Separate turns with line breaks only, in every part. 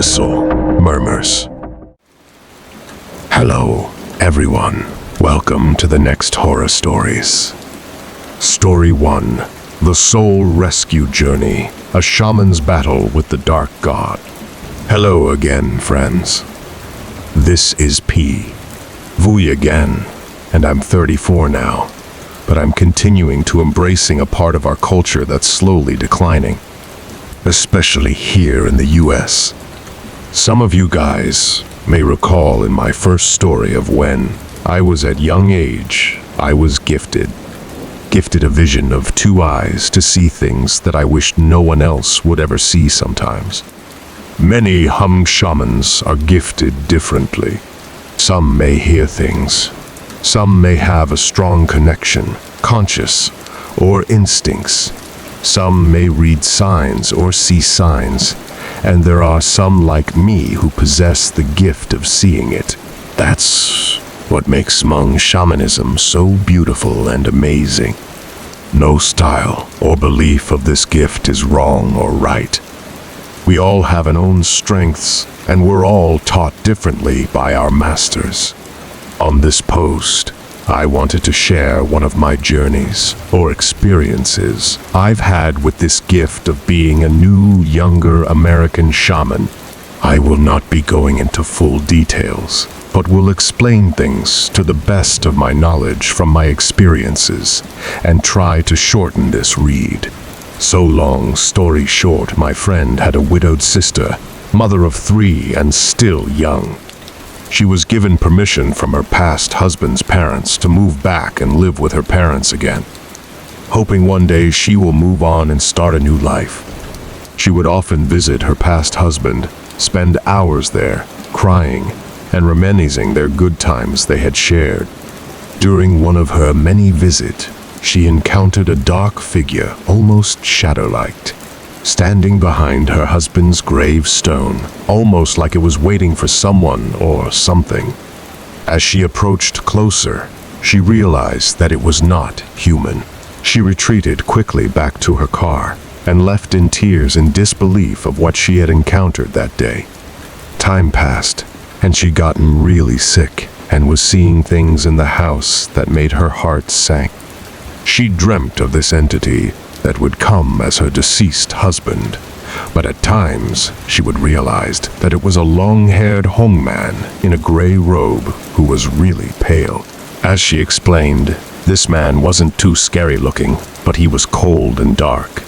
Abyssal Murmurs. Hello, everyone. Welcome to the next horror stories. Story 1. The Soul Rescue Journey, a shaman's battle with the dark god. Hello again, friends. This is P. Vuy again, and I'm 34 now, but I'm continuing to embracing a part of our culture that's slowly declining, especially here in the US. Some of you guys may recall in my first story of when I was at young age, I was gifted a vision of two eyes to see things that I wished no one else would ever see sometimes. Many shamans are gifted differently. Some may hear things. Some may have a strong connection, conscious, or instincts. Some may read signs or see signs, and there are some like me who possess the gift of seeing it. That's what makes Hmong shamanism so beautiful and amazing. No style or belief of this gift is wrong or right. We all have our own strengths, and we're all taught differently by our masters. On this post, I wanted to share one of my journeys or experiences I've had with this gift of being a new, younger American shaman. I will not be going into full details, but will explain things to the best of my knowledge from my experiences and try to shorten this read. So long story short, my friend had a widowed sister, mother of 3 and still young. She was given permission from her past husband's parents to move back and live with her parents again, hoping one day she will move on and start a new life. She would often visit her past husband, spend hours there, crying and reminiscing their good times they had shared. During one of her many visits, she encountered a dark figure, almost shadow-like, standing behind her husband's gravestone, almost like it was waiting for someone or something. As she approached closer, she realized that it was not human. She retreated quickly back to her car and left in tears in disbelief of what she had encountered that day. Time passed, and she'd gotten really sick and was seeing things in the house that made her heart sink. She dreamt of this entity that would come as her deceased husband, but at times she would realize that it was a long-haired Hmong man in a gray robe who was really pale. As she explained, this man wasn't too scary looking, but he was cold and dark.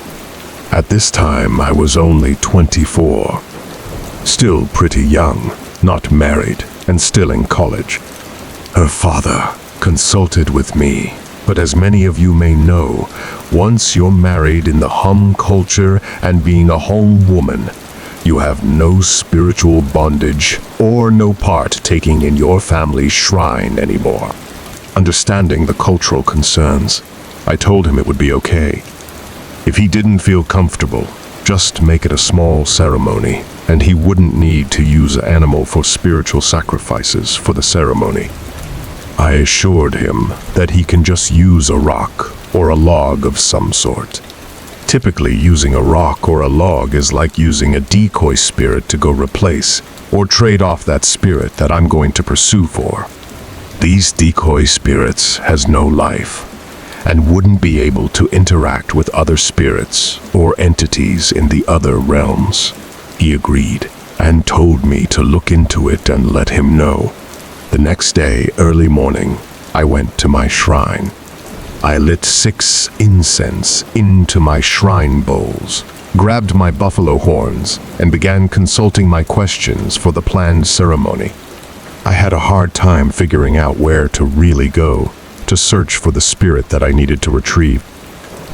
At this time, I was only 24, still pretty young, not married, and still in college. Her father consulted with me, but as many of you may know, once you're married in the Hmong culture and being a Hmong woman, you have no spiritual bondage or no part taking in your family's shrine anymore. Understanding the cultural concerns, I told him it would be okay. If he didn't feel comfortable, just make it a small ceremony, and he wouldn't need to use an animal for spiritual sacrifices for the ceremony. I assured him that he can just use a rock or a log of some sort. Typically, using a rock or a log is like using a decoy spirit to go replace or trade off that spirit that I'm going to pursue for. These decoy spirits has no life and wouldn't be able to interact with other spirits or entities in the other realms. He agreed and told me to look into it and let him know. The next day, early morning, I went to my shrine. I lit 6 incense into my shrine bowls, grabbed my buffalo horns, and began consulting my questions for the planned ceremony. I had a hard time figuring out where to really go to search for the spirit that I needed to retrieve.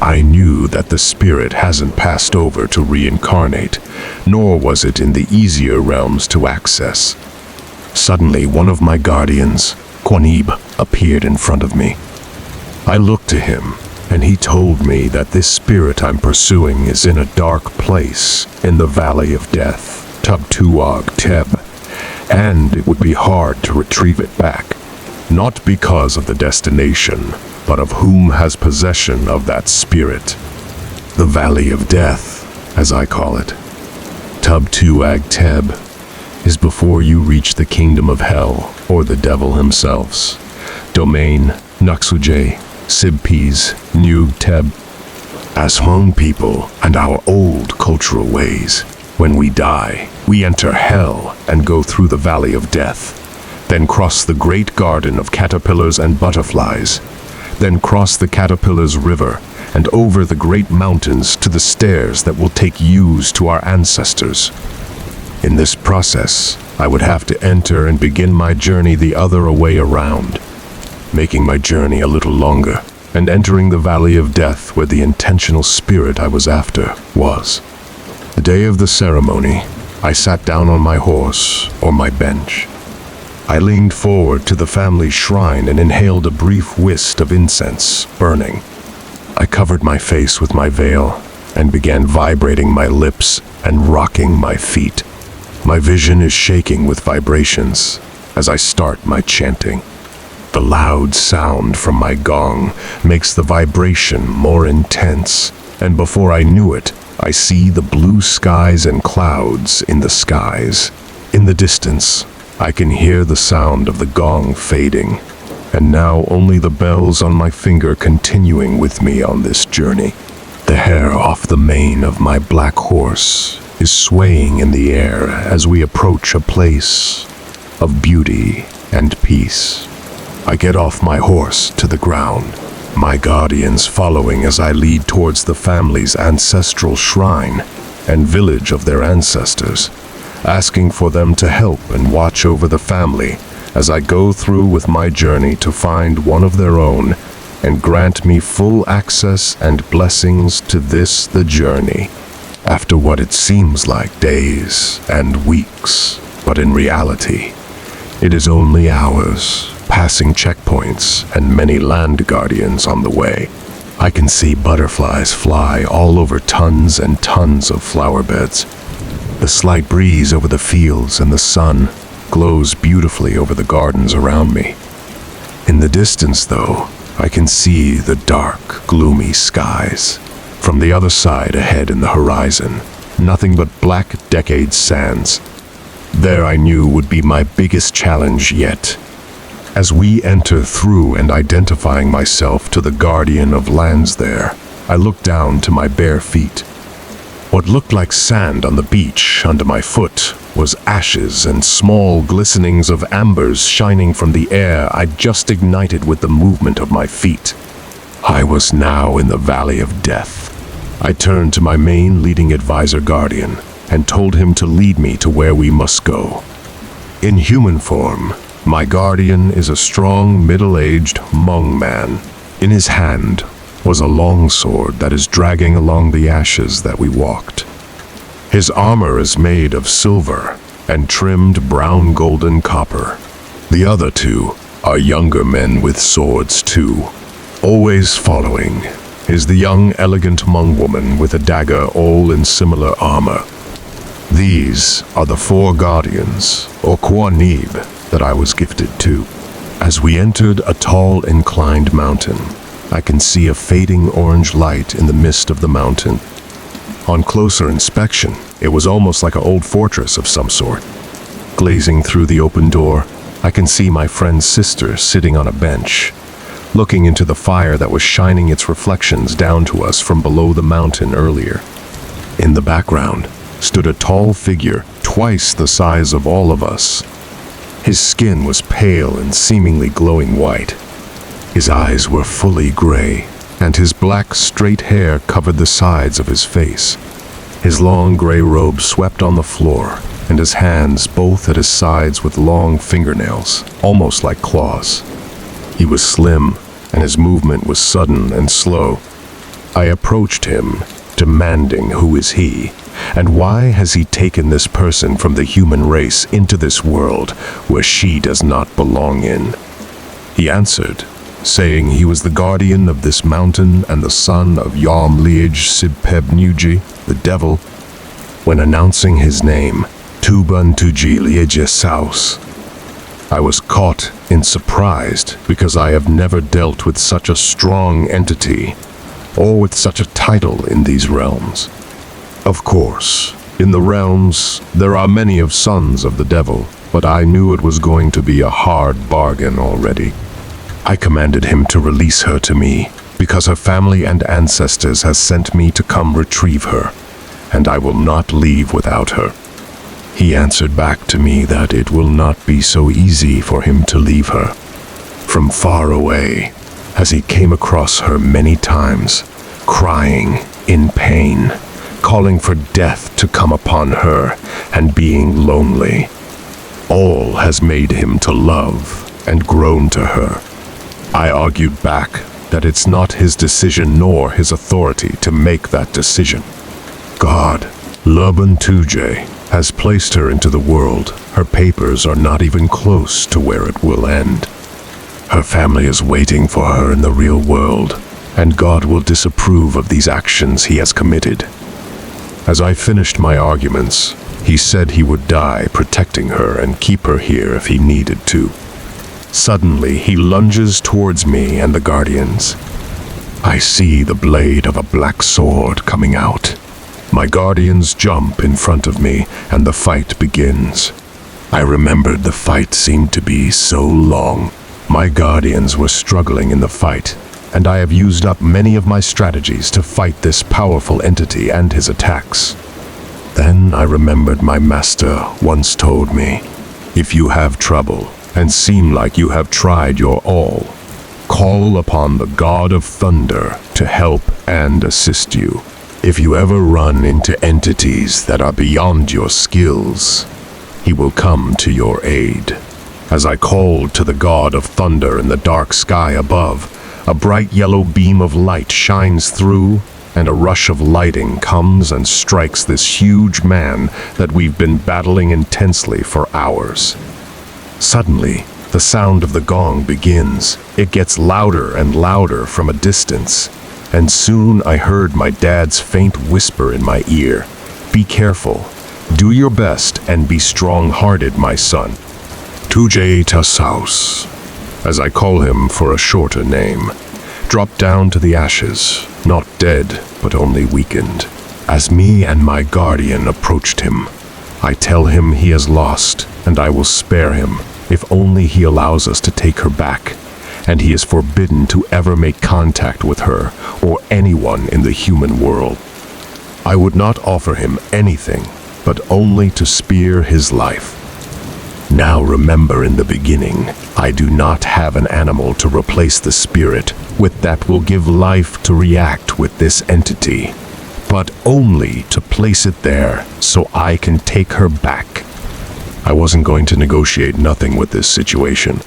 I knew that the spirit hasn't passed over to reincarnate, nor was it in the easier realms to access. Suddenly, one of my guardians, Quanib, appeared in front of me. I looked to him, and he told me that this spirit I'm pursuing is in a dark place in the Valley of Death, Tub-Tuag-Teb, and it would be hard to retrieve it back, not because of the destination, but of whom has possession of that spirit. The Valley of Death, as I call it. Tub-Tuag-Teb is before you reach the kingdom of hell, or the devil himself. Domain, Nuxuje, Sibpes, Nug Teb. As Hmong people and our old cultural ways, when we die, we enter hell and go through the valley of death, then cross the great garden of caterpillars and butterflies, then cross the caterpillars river and over the great mountains to the stairs that will take yous to our ancestors. In this process, I would have to enter and begin my journey the other way around, making my journey a little longer, and entering the valley of death where the intentional spirit I was after was. The day of the ceremony, I sat down on my horse, or my bench. I leaned forward to the family shrine and inhaled a brief whist of incense, burning. I covered my face with my veil and began vibrating my lips and rocking my feet. My vision is shaking with vibrations as I start my chanting. The loud sound from my gong makes the vibration more intense, and before I knew it, I see the blue skies and clouds in the skies. In the distance, I can hear the sound of the gong fading, and now only the bells on my finger continuing with me on this journey. The hair off the mane of my black horse is swaying in the air as we approach a place of beauty and peace. I get off my horse to the ground, my guardians following as I lead towards the family's ancestral shrine and village of their ancestors, asking for them to help and watch over the family as I go through with my journey to find one of their own and grant me full access and blessings to this the journey. After what it seems like days and weeks, but in reality, it is only hours, passing checkpoints and many land guardians on the way. I can see butterflies fly all over tons and tons of flower beds. The slight breeze over the fields and the sun glows beautifully over the gardens around me. In the distance, though, I can see the dark, gloomy skies. From the other side ahead in the horizon, nothing but black decade sands. There I knew would be my biggest challenge yet. As we enter through and identifying myself to the guardian of lands there, I looked down to my bare feet. What looked like sand on the beach under my foot was ashes and small glistenings of ambers shining from the air I'd just ignited with the movement of my feet. I was now in the valley of death. I turned to my main leading advisor guardian and told him to lead me to where we must go. In human form, my guardian is a strong, middle-aged Hmong man. In his hand was a long sword that is dragging along the ashes that we walked. His armor is made of silver and trimmed brown golden copper. The other two are younger men with swords too. Always following is the young, elegant Hmong woman with a dagger, all in similar armor. These are the 4 guardians, or Kwanib, that I was gifted to. As we entered a tall, inclined mountain, I can see a fading orange light in the mist of the mountain. On closer inspection, it was almost like an old fortress of some sort. Glazing through the open door, I can see my friend's sister sitting on a bench, looking into the fire that was shining its reflections down to us from below the mountain earlier. In the background stood a tall figure, twice the size of all of us. His skin was pale and seemingly glowing white. His eyes were fully gray, and his black, straight hair covered the sides of his face. His long gray robe swept on the floor, and his hands both at his sides with long fingernails, almost like claws. He was slim, and his movement was sudden and slow. I approached him, demanding who is he, and why has he taken this person from the human race into this world where she does not belong in? He answered, saying he was the guardian of this mountain and the son of Yom Liej Sibpeb Nuji, the devil. When announcing his name, Tuban Tuji Lieje Saus, I was caught in surprise because I have never dealt with such a strong entity or with such a title in these realms. Of course, In the realms, there are many of sons of the devil, but I knew it was going to be a hard bargain already. I commanded him to release her to me, because her family and ancestors has sent me to come retrieve her, and I will not leave without her. He answered back to me that it will not be so easy for him to leave her. From far away, as he came across her many times, crying in pain, calling for death to come upon her, and being lonely. All has made him to love and grown to her. I argued back that it's not his decision nor his authority to make that decision. God, Untold, has placed her into the world. Her papers are not even close to where it will end. Her family is waiting for her in the real world, and God will disapprove of these actions he has committed. As I finished my arguments, he said he would die protecting her and keep her here if he needed to. Suddenly, he lunges towards me and the guardians. I see the blade of a black sword coming out. My guardians jump in front of me, and the fight begins. I remembered the fight seemed to be so long. My guardians were struggling in the fight, and I have used up many of my strategies to fight this powerful entity and his attacks. Then I remembered my master once told me, if you have trouble and seem like you have tried your all, call upon the God of Thunder to help and assist you. If you ever run into entities that are beyond your skills, he will come to your aid. As I called to the God of Thunder in the dark sky above, a bright yellow beam of light shines through, and a rush of lighting comes and strikes this huge man that we've been battling intensely for hours. Suddenly, the sound of the gong begins. It gets louder and louder from a distance, and soon I heard my dad's faint whisper in my ear, "Be careful, do your best, and be strong-hearted, my son." Tujay Tasaus, as I call him for a shorter name, dropped down to the ashes, not dead, but only weakened. As me and my guardian approached him, I tell him he has lost, and I will spare him, if only he allows us to take her back, and he is forbidden to ever make contact with her or anyone in the human world. I would not offer him anything, but only to spare his life. Now remember, in the beginning, I do not have an animal to replace the spirit with that will give life to react with this entity, but only to place it there so I can take her back. I wasn't going to negotiate nothing with this situation.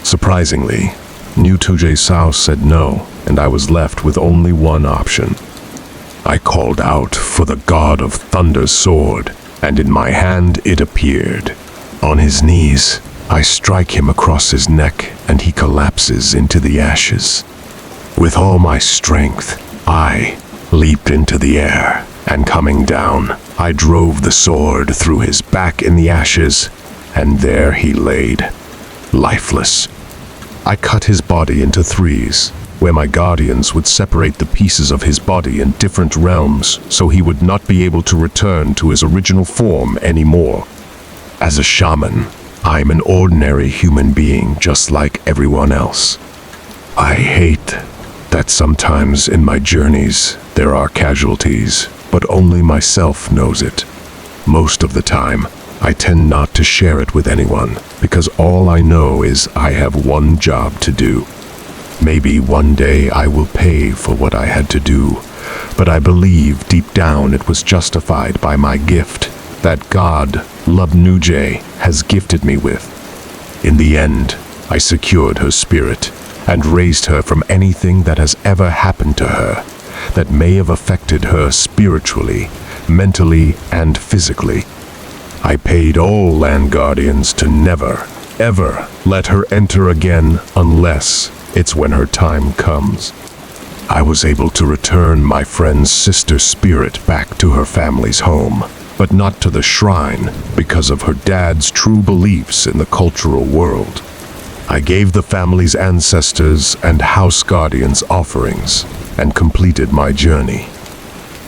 Surprisingly, New Tujay Sao said no, and I was left with only one option. I called out for the God of Thunder's sword, and in my hand it appeared. On his knees, I strike him across his neck, and he collapses into the ashes. With all my strength, I leaped into the air, and coming down, I drove the sword through his back in the ashes, and there he laid, lifeless. I cut his body into threes, where my guardians would separate the pieces of his body in different realms so he would not be able to return to his original form anymore. As a shaman, I'm an ordinary human being just like everyone else. I hate that sometimes in my journeys there are casualties, but only myself knows it. Most of the time, I tend not to share it with anyone, because all I know is I have one job to do. Maybe one day I will pay for what I had to do, but I believe deep down it was justified by my gift that God, Untold, has gifted me with. In the end, I secured her spirit and raised her from anything that has ever happened to her that may have affected her spiritually, mentally, and physically. I paid all land guardians to never, ever let her enter again unless it's when her time comes. I was able to return my friend's sister's spirit back to her family's home, but not to the shrine because of her dad's true beliefs in the cultural world. I gave the family's ancestors and house guardians offerings and completed my journey.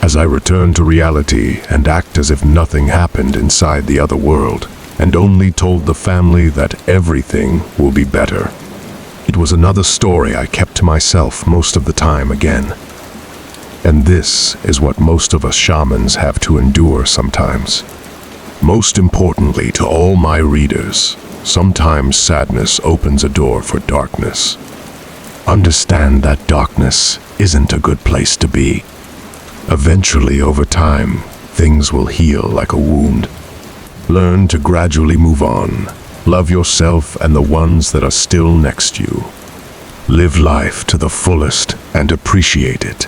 as I return to reality and act as if nothing happened inside the other world, and only told the family that everything will be better. It was another story I kept to myself most of the time again. And this is what most of us shamans have to endure sometimes. Most importantly to all my readers, sometimes sadness opens a door for darkness. Understand that darkness isn't a good place to be. Eventually, over time, things will heal like a wound. Learn to gradually move on. Love yourself and the ones that are still next to you. Live life to the fullest and appreciate it.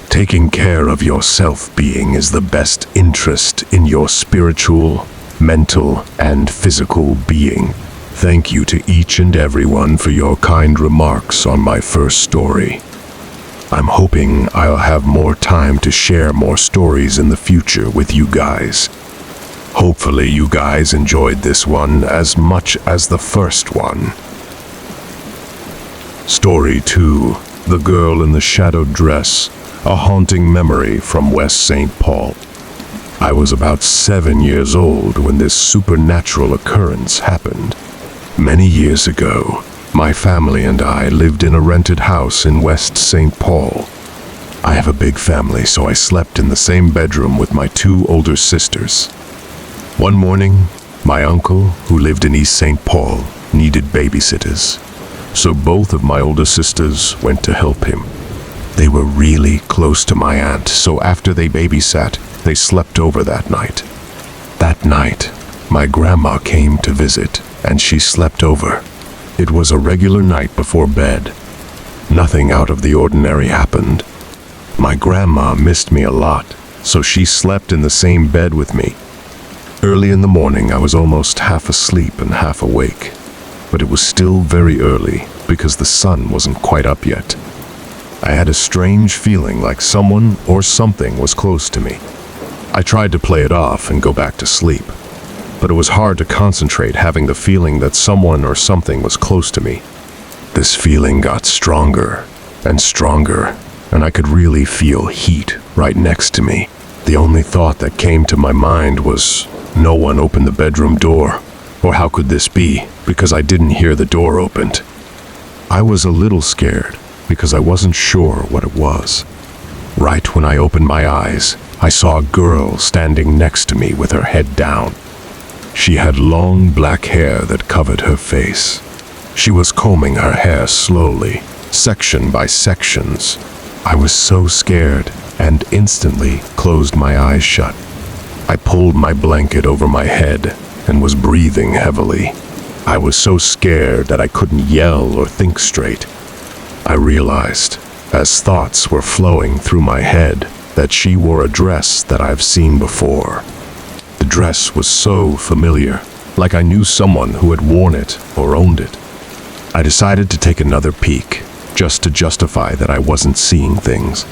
Taking care of your self-being is the best interest in your spiritual, mental, and physical being. Thank you to each and everyone for your kind remarks on my first story. I'm hoping I'll have more time to share more stories in the future with you guys. Hopefully you guys enjoyed this one as much as the first one. Story 2, The Girl in the Shadowed Dress, a haunting memory from West St. Paul. I was about 7 years old when this supernatural occurrence happened. Many years ago, my family and I lived in a rented house in West St. Paul. I have a big family, so I slept in the same bedroom with my 2 older sisters. One morning, my uncle, who lived in East St. Paul, needed babysitters, so both of my older sisters went to help him. They were really close to my aunt, so after they babysat, they slept over that night. That night, my grandma came to visit, and she slept over. It was a regular night before bed. Nothing out of the ordinary happened. My grandma missed me a lot, so she slept in the same bed with me. Early in the morning, I was almost half asleep and half awake, but it was still very early because the sun wasn't quite up yet. I had a strange feeling like someone or something was close to me. I tried to play it off and go back to sleep, but it was hard to concentrate having the feeling that someone or something was close to me. This feeling got stronger and stronger, and I could really feel heat right next to me. The only thought that came to my mind was, no one opened the bedroom door, or how could this be, because I didn't hear the door opened. I was a little scared, because I wasn't sure what it was. Right when I opened my eyes, I saw a girl standing next to me with her head down. She had long black hair that covered her face. She was combing her hair slowly, section by sections. I was so scared and instantly closed my eyes shut. I pulled my blanket over my head and was breathing heavily. I was so scared that I couldn't yell or think straight. I realized, as thoughts were flowing through my head, that she wore a dress that I've seen before. The dress was so familiar, like I knew someone who had worn it or owned it. I decided to take another peek, just to justify that I wasn't seeing things.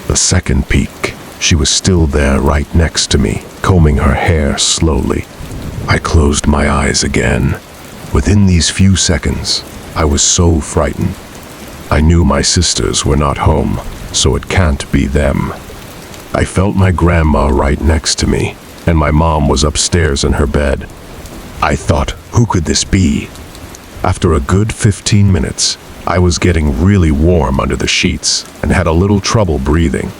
The second peek, she was still there right next to me, combing her hair slowly. I closed my eyes again. Within these few seconds, I was so frightened. I knew my sisters were not home, so it can't be them. I felt my grandma right next to me, and my mom was upstairs in her bed. I thought, who could this be? After a good 15 minutes, I was getting really warm under the sheets and had a little trouble breathing.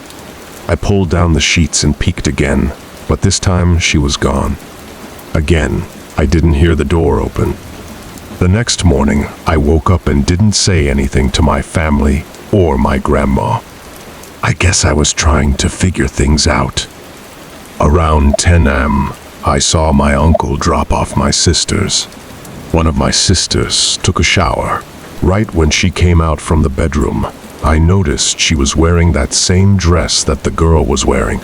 I pulled down the sheets and peeked again, but this time she was gone. Again, I didn't hear the door open. The next morning, I woke up and didn't say anything to my family or my grandma. I guess I was trying to figure things out. Around 10 a.m., I saw my uncle drop off my sisters. One of my sisters took a shower. Right when she came out from the bedroom, I noticed she was wearing that same dress that the girl was wearing.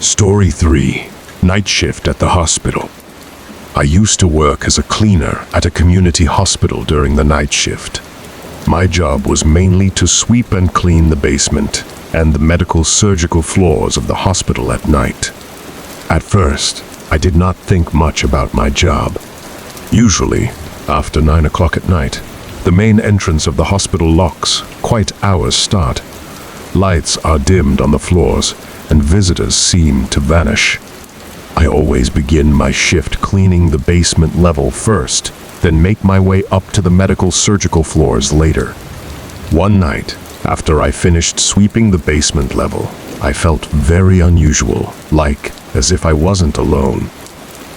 Story 3, Night Shift at the Hospital. I used to work as a cleaner at a community hospital during the night shift. My job was mainly to sweep and clean the basement and the medical surgical floors of the hospital at night. At first, I did not think much about my job. Usually, after 9 o'clock at night, the main entrance of the hospital locks, quite hours start. Lights are dimmed on the floors, and visitors seem to vanish. I always begin my shift cleaning the basement level first, then make my way up to the medical surgical floors later. One night, after I finished sweeping the basement level, I felt very unusual, like as if I wasn't alone.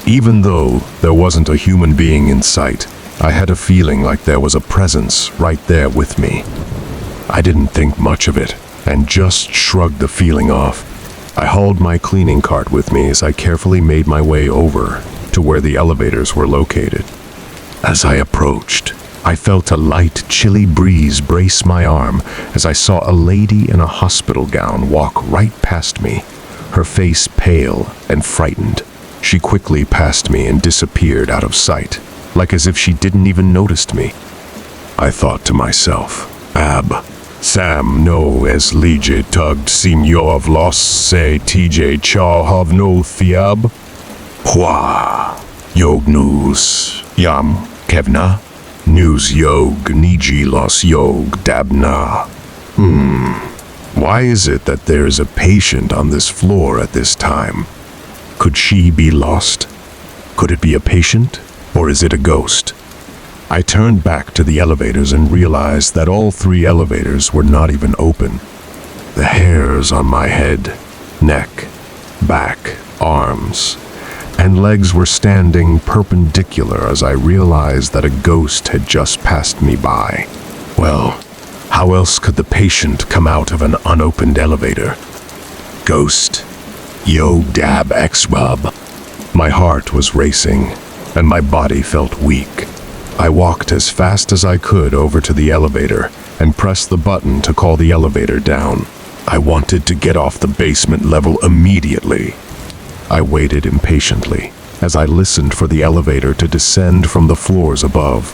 Even though there wasn't a human being in sight, I had a feeling like there was a presence right there with me. I didn't think much of it, and just shrugged the feeling off. I hauled my cleaning cart with me as I carefully made my way over to where the elevators were located. As I approached, I felt a light, chilly breeze brace my arm as I saw a lady in a hospital gown walk right past me, her face pale and frightened. She quickly passed me and disappeared out of sight, like as if she didn't even notice me. I thought to myself, Sam no es lige tugged Signor Vlos se TJ Chaw have no thiab. Hwa, Yog news, Yam, Kevna, news Yog, Niji los Yog, Dabna. Why is it that there's a patient on this floor at this time? Could she be lost? Could it be a patient, or is it a ghost? I turned back to the elevators and realized that all 3 elevators were not even open. The hairs on my head, neck, back, arms, and legs were standing perpendicular as I realized that a ghost had just passed me by. Well, how else could the patient come out of an unopened elevator? Ghost. Yo dab ex-rub. My heart was racing, and my body felt weak. I walked as fast as I could over to the elevator and pressed the button to call the elevator down. I wanted to get off the basement level immediately. I waited impatiently as I listened for the elevator to descend from the floors above.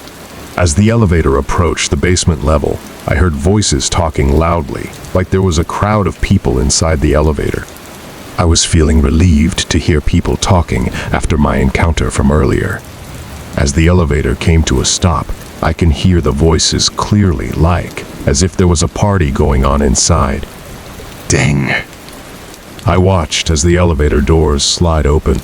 As the elevator approached the basement level, I heard voices talking loudly, like there was a crowd of people inside the elevator. I was feeling relieved to hear people talking after my encounter from earlier. As the elevator came to a stop, I can hear the voices clearly, like as if there was a party going on inside. Dang. I watched as the elevator doors slide open.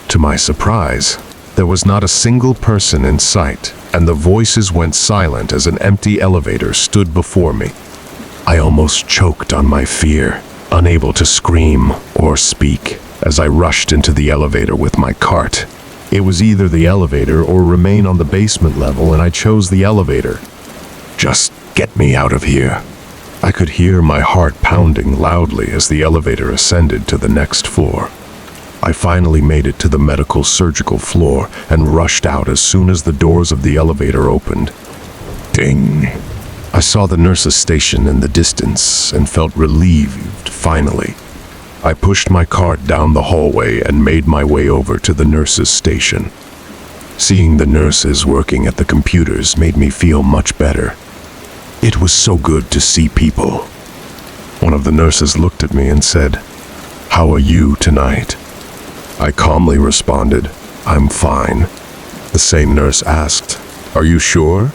To my surprise, there was not a single person in sight, and the voices went silent as an empty elevator stood before me. I almost choked on my fear, unable to scream or speak as I rushed into the elevator with my cart. It was either the elevator or remain on the basement level, and I chose the elevator. Just get me out of here. I could hear my heart pounding loudly as the elevator ascended to the next floor. I finally made it to the medical surgical floor and rushed out as soon as the doors of the elevator opened. Ding! I saw the nurse's station in the distance and felt relieved, finally. I pushed my cart down the hallway and made my way over to the nurse's station. Seeing the nurses working at the computers made me feel much better. It was so good to see people. One of the nurses looked at me and said, "How are you tonight?" I calmly responded, "I'm fine." The same nurse asked, "Are you sure?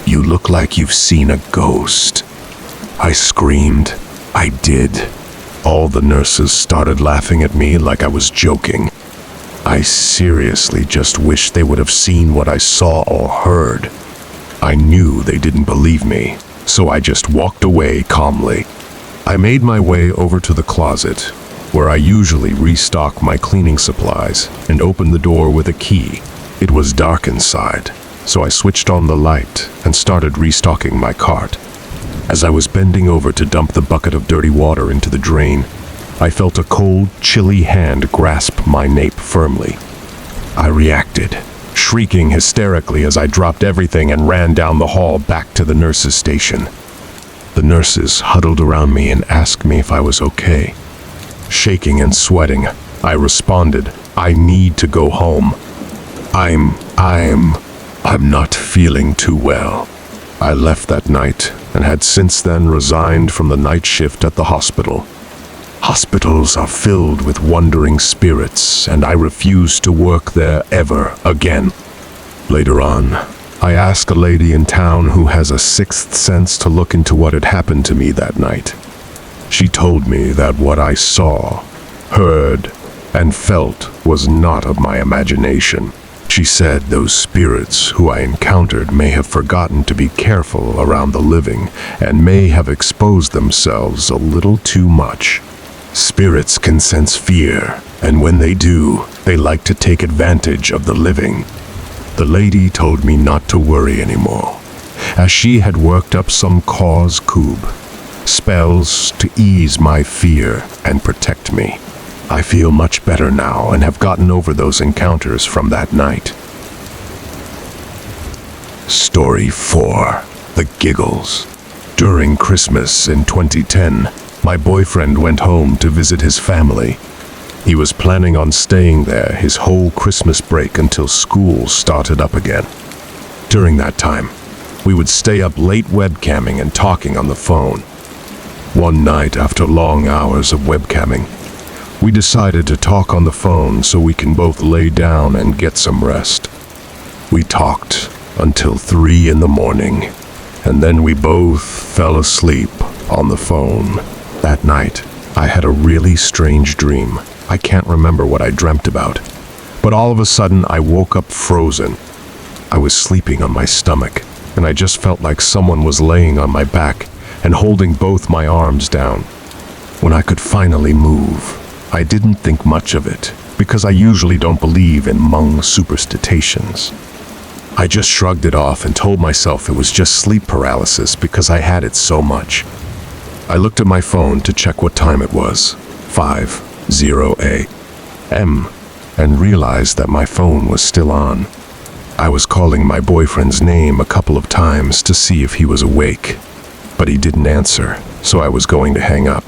You look like you've seen a ghost." I screamed, "I did." All the nurses started laughing at me like I was joking. I seriously just wished they would have seen what I saw or heard. I knew they didn't believe me, so I just walked away calmly. I made my way over to the closet, where I usually restock my cleaning supplies, and opened the door with a key. It was dark inside, so I switched on the light and started restocking my cart. As I was bending over to dump the bucket of dirty water into the drain, I felt a cold, chilly hand grasp my nape firmly. I reacted, shrieking hysterically as I dropped everything and ran down the hall back to the nurse's station. The nurses huddled around me and asked me if I was okay. Shaking and sweating, I responded, "I need to go home. I'm not feeling too well." I left that night and had since then resigned from the night shift at the hospital. Hospitals are filled with wandering spirits, and I refuse to work there ever again. Later on, I asked a lady in town who has a sixth sense to look into what had happened to me that night. She told me that what I saw, heard, and felt was not of my imagination. She said those spirits who I encountered may have forgotten to be careful around the living and may have exposed themselves a little too much. Spirits can sense fear, and when they do, they like to take advantage of the living. The lady told me not to worry anymore, as she had worked up some cause cube, spells to ease my fear and protect me. I feel much better now and have gotten over those encounters from that night. Story 4. The Giggles. During Christmas in 2010, my boyfriend went home to visit his family. He was planning on staying there his whole Christmas break until school started up again. During that time, we would stay up late webcamming and talking on the phone. One night, after long hours of webcamming, we decided to talk on the phone so we can both lay down and get some rest. We talked until 3 in the morning, and then we both fell asleep on the phone. That night, I had a really strange dream. I can't remember what I dreamt about, but all of a sudden I woke up frozen. I was sleeping on my stomach, and I just felt like someone was laying on my back and holding both my arms down. When I could finally move, I didn't think much of it, because I usually don't believe in Hmong superstitions. I just shrugged it off and told myself it was just sleep paralysis because I had it so much. I looked at my phone to check what time it was, 5:00 a.m., and realized that my phone was still on. I was calling my boyfriend's name a couple of times to see if he was awake, but he didn't answer, so I was going to hang up.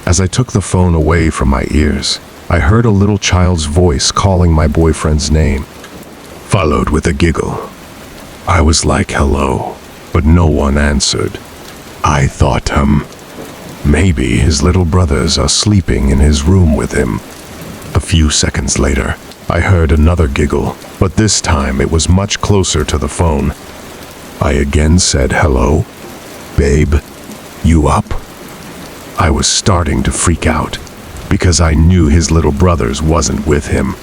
As I took the phone away from my ears, I heard a little child's voice calling my boyfriend's name, followed with a giggle. I was like, hello, but no one answered. I thought, maybe his little brothers are sleeping in his room with him. A few seconds later, I heard another giggle, but this time it was much closer to the phone. I again said, hello, babe, you up? I was starting to freak out, because I knew his little brothers wasn't with him.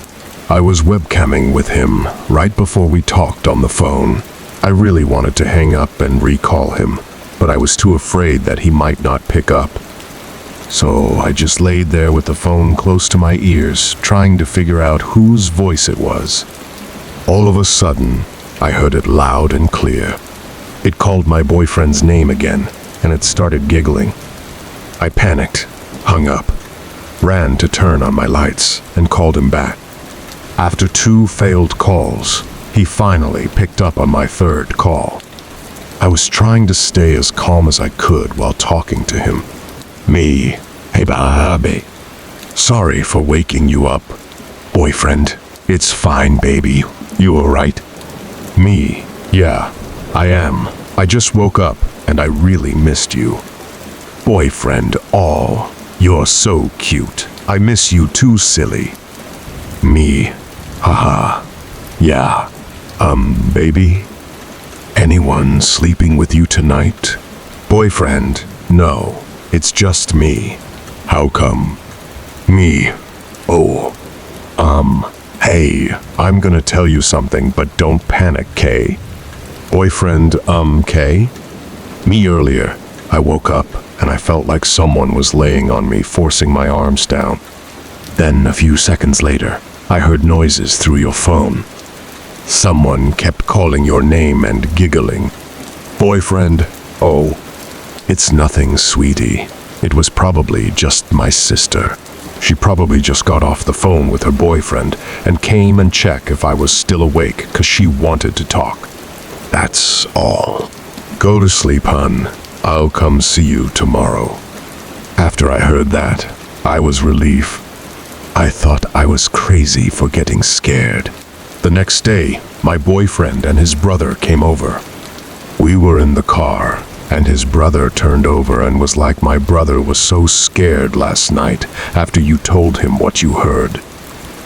I was webcamming with him right before we talked on the phone. I really wanted to hang up and recall him, but I was too afraid that he might not pick up. So I just laid there with the phone close to my ears, trying to figure out whose voice it was. All of a sudden, I heard it loud and clear. It called my boyfriend's name again, and it started giggling. I panicked, hung up, ran to turn on my lights, and called him back. After 2 failed calls, he finally picked up on my 3rd call. I was trying to stay as calm as I could while talking to him. Me, hey baby, sorry for waking you up. Boyfriend, it's fine baby, you alright? Me, yeah, I am. I just woke up and I really missed you. Boyfriend, oh, you're so cute. I miss you too, silly. Me, haha, yeah, baby? Anyone sleeping with you tonight? Boyfriend, no, it's just me. How come? Me, oh, hey, I'm gonna tell you something, but don't panic, Kay. Boyfriend, Kay? Me earlier, I woke up and I felt like someone was laying on me, forcing my arms down. Then, a few seconds later, I heard noises through your phone. Someone kept calling your name and giggling. Boyfriend, oh, it's nothing, sweetie. It was probably just my sister. She probably just got off the phone with her boyfriend and came and checked if I was still awake because she wanted to talk. That's all. Go to sleep, hun. I'll come see you tomorrow. After I heard that, I was relieved. I thought I was crazy for getting scared. The next day, my boyfriend and his brother came over. We were in the car, and his brother turned over and was like, my brother was so scared last night after you told him what you heard.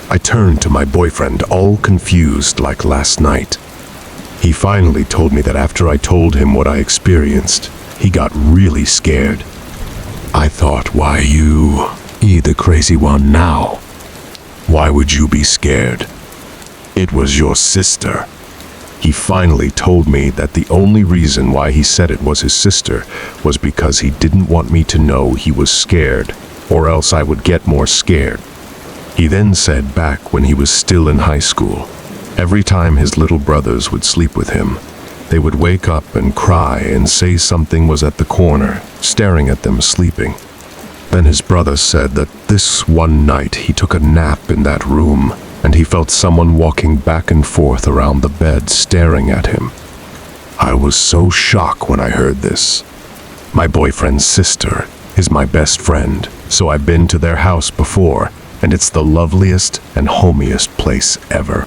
I turned to my boyfriend, all confused like last night. He finally told me that after I told him what I experienced, he got really scared. I thought, why you, the crazy one now? Why would you be scared? It was your sister. He finally told me that the only reason why he said it was his sister was because he didn't want me to know he was scared, or else I would get more scared. He then said back when he was still in high school, every time his little brothers would sleep with him, they would wake up and cry and say something was at the corner, staring at them sleeping. Then his brother said that this one night he took a nap in that room and he felt someone walking back and forth around the bed staring at him. I was so shocked when I heard this. My boyfriend's sister is my best friend, so I've been to their house before, and it's the loveliest and homiest place ever.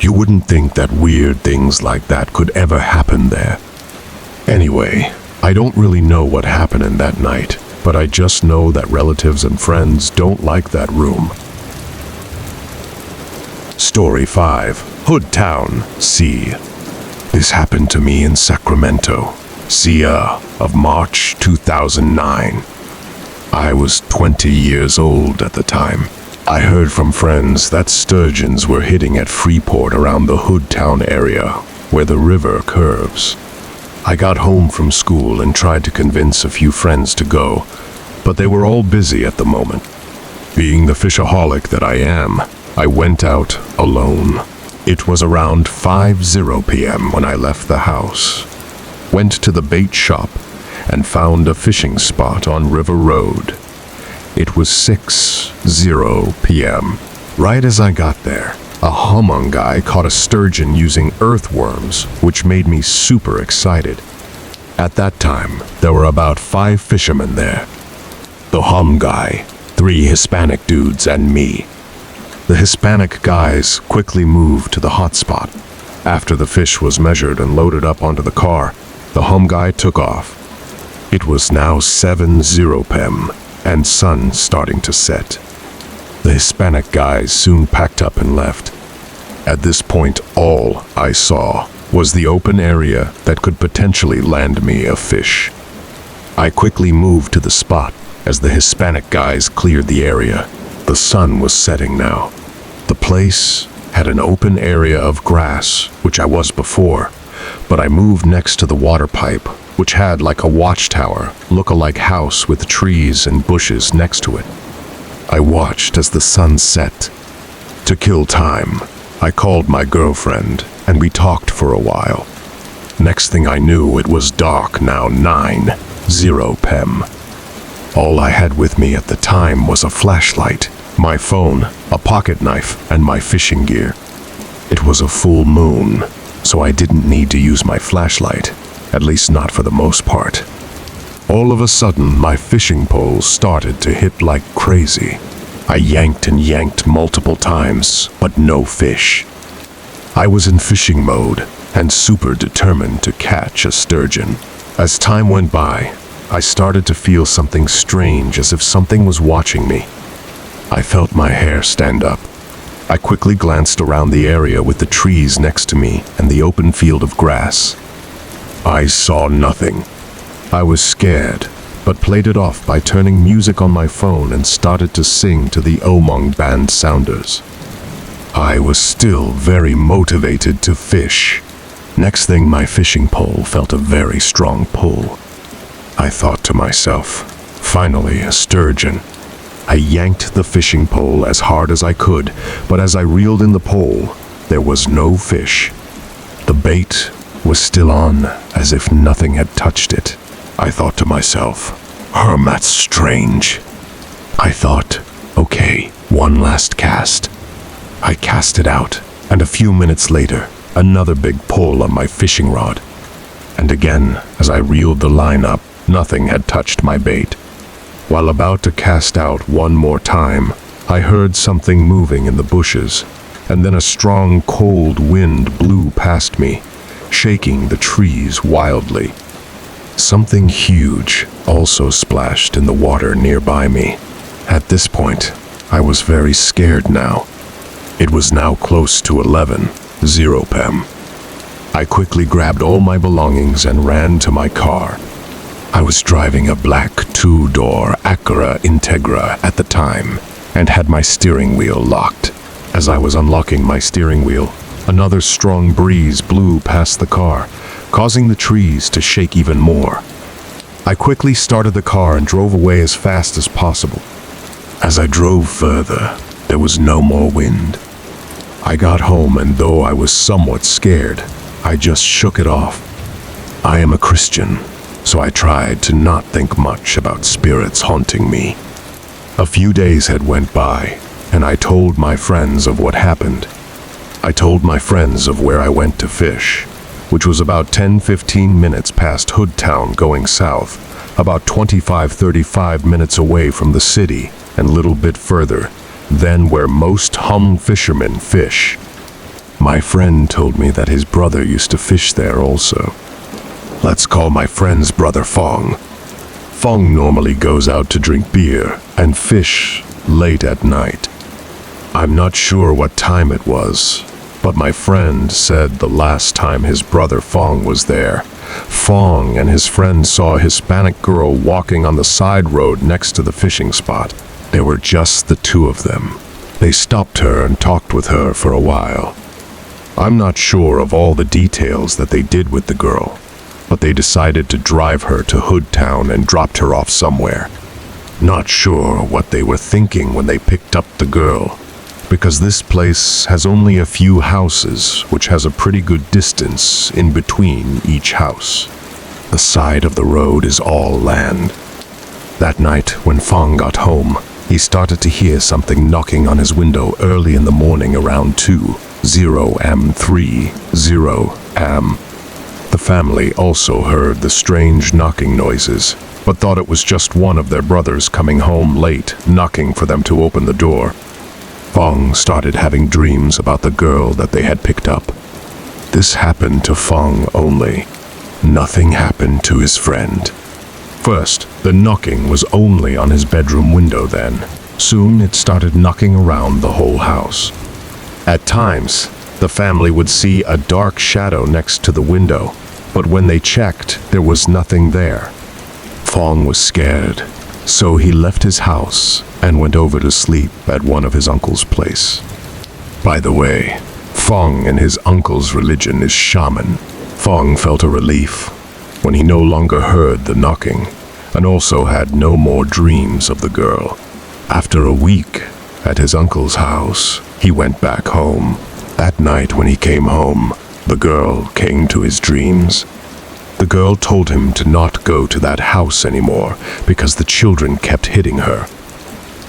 You wouldn't think that weird things like that could ever happen there. Anyway, I don't really know what happened in that night, but I just know that relatives and friends don't like that room. Story 5. Hood Town, C. This happened to me in Sacramento, Cia of March 2009. I was 20 years old at the time. I heard from friends that sturgeons were hitting at Freeport around the Hood Town area, where the river curves. I got home from school and tried to convince a few friends to go, but they were all busy at the moment. Being the fishaholic that I am, I went out alone. It was around 5:00 p.m. when I left the house. Went to the bait shop and found a fishing spot on River Road. It was 6:00 p.m. Right as I got there, a humong guy caught a sturgeon using earthworms, which made me super excited. At that time, there were about 5 fishermen there. The hum guy, 3 Hispanic dudes, and me. The Hispanic guys quickly moved to the hot spot. After the fish was measured and loaded up onto the car, the hum guy took off. It was now 7:00 p.m. and sun starting to set. The Hispanic guys soon packed up and left. At this point, all I saw was the open area that could potentially land me a fish. I quickly moved to the spot as the Hispanic guys cleared the area. The sun was setting now. The place had an open area of grass, which I was before, but I moved next to the water pipe, which had like a watchtower, look-alike house with trees and bushes next to it. I watched as the sun set. To kill time, I called my girlfriend, and we talked for a while. Next thing I knew, it was dark, now 9:00 p.m. All I had with me at the time was a flashlight, my phone, a pocket knife, and my fishing gear. It was a full moon, so I didn't need to use my flashlight, at least not for the most part. All of a sudden, my fishing pole started to hit like crazy. I yanked and yanked multiple times, but no fish. I was in fishing mode and super determined to catch a sturgeon. As time went by, I started to feel something strange, as if something was watching me. I felt my hair stand up. I quickly glanced around the area with the trees next to me and the open field of grass. I saw nothing. I was scared, but played it off by turning music on my phone and started to sing to the Omong band sounders. I was still very motivated to fish. Next thing, my fishing pole felt a very strong pull. I thought to myself, finally a sturgeon. I yanked the fishing pole as hard as I could, but as I reeled in the pole, there was no fish. The bait was still on, as if nothing had touched it. I thought to myself, that's strange. I thought, okay, one last cast. I cast it out, and a few minutes later, another big pull on my fishing rod. And again, as I reeled the line up, nothing had touched my bait. While about to cast out one more time, I heard something moving in the bushes, and then a strong, cold wind blew past me, shaking the trees wildly. Something huge also splashed in the water nearby me. At this point, I was very scared now. It was now close to 11:00 p.m. I quickly grabbed all my belongings and ran to my car. I was driving a black two-door Acura Integra at the time and had my steering wheel locked. As I was unlocking my steering wheel, another strong breeze blew past the car, causing the trees to shake even more. I quickly started the car and drove away as fast as possible. As I drove further, there was no more wind. I got home, and though I was somewhat scared, I just shook it off. I am a Christian, so I tried to not think much about spirits haunting me. A few days had went by, and I told my friends of what happened. I told my friends of where I went to fish, which was about 10-15 minutes past Hoodtown going south, about 25-35 minutes away from the city, and a little bit further than where most Hum fishermen fish. My friend told me that his brother used to fish there also. Let's call my friend's brother Fong. Fong normally goes out to drink beer and fish late at night. I'm not sure what time it was, but my friend said the last time his brother Fong was there, Fong and his friend saw a Hispanic girl walking on the side road next to the fishing spot. There were just the two of them. They stopped her and talked with her for a while. I'm not sure of all the details that they did with the girl, but they decided to drive her to Hoodtown and dropped her off somewhere. Not sure what they were thinking when they picked up the girl, because this place has only a few houses, which has a pretty good distance in between each house. The side of the road is all land. That night, when Fong got home, he started to hear something knocking on his window early in the morning around 2:0 am. The family also heard the strange knocking noises, but thought it was just one of their brothers coming home late, knocking for them to open the door. Fong started having dreams about the girl that they had picked up. This happened to Fong only. Nothing happened to his friend. First, the knocking was only on his bedroom window then. Soon it started knocking around the whole house. At times, the family would see a dark shadow next to the window, but when they checked, there was nothing there. Fong was scared, so he left his house and went over to sleep at one of his uncle's place. By the way, Fong and his uncle's religion is shaman. Fong felt a relief when he no longer heard the knocking, and also had no more dreams of the girl. After a week at his uncle's house, he went back home. That night when he came home, the girl came to his dreams. The girl told him to not go to that house anymore because the children kept hitting her.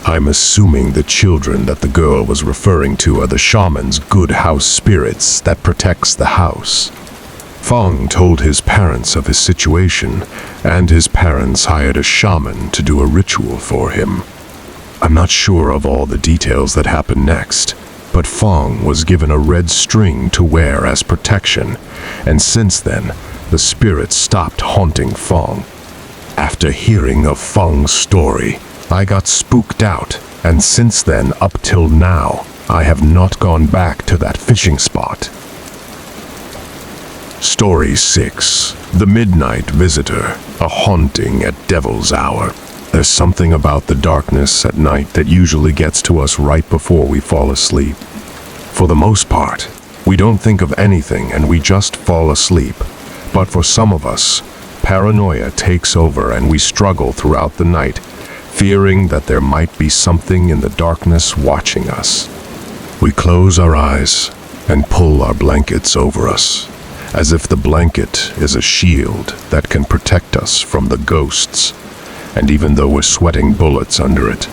I'm assuming the children that the girl was referring to are the shaman's good house spirits that protects the house. Fong told his parents of his situation, and his parents hired a shaman to do a ritual for him. I'm not sure of all the details that happened next, but Fong was given a red string to wear as protection, and since then, the spirits stopped haunting Fong. After hearing of Fong's story, I got spooked out, and since then up till now, I have not gone back to that fishing spot. Story 6. The Midnight Visitor, a haunting at Devil's Hour. There's something about the darkness at night that usually gets to us right before we fall asleep. For the most part, we don't think of anything and we just fall asleep. But for some of us, paranoia takes over and we struggle throughout the night, fearing that there might be something in the darkness watching us. We close our eyes and pull our blankets over us, as if the blanket is a shield that can protect us from the ghosts. And even though we're sweating bullets under it,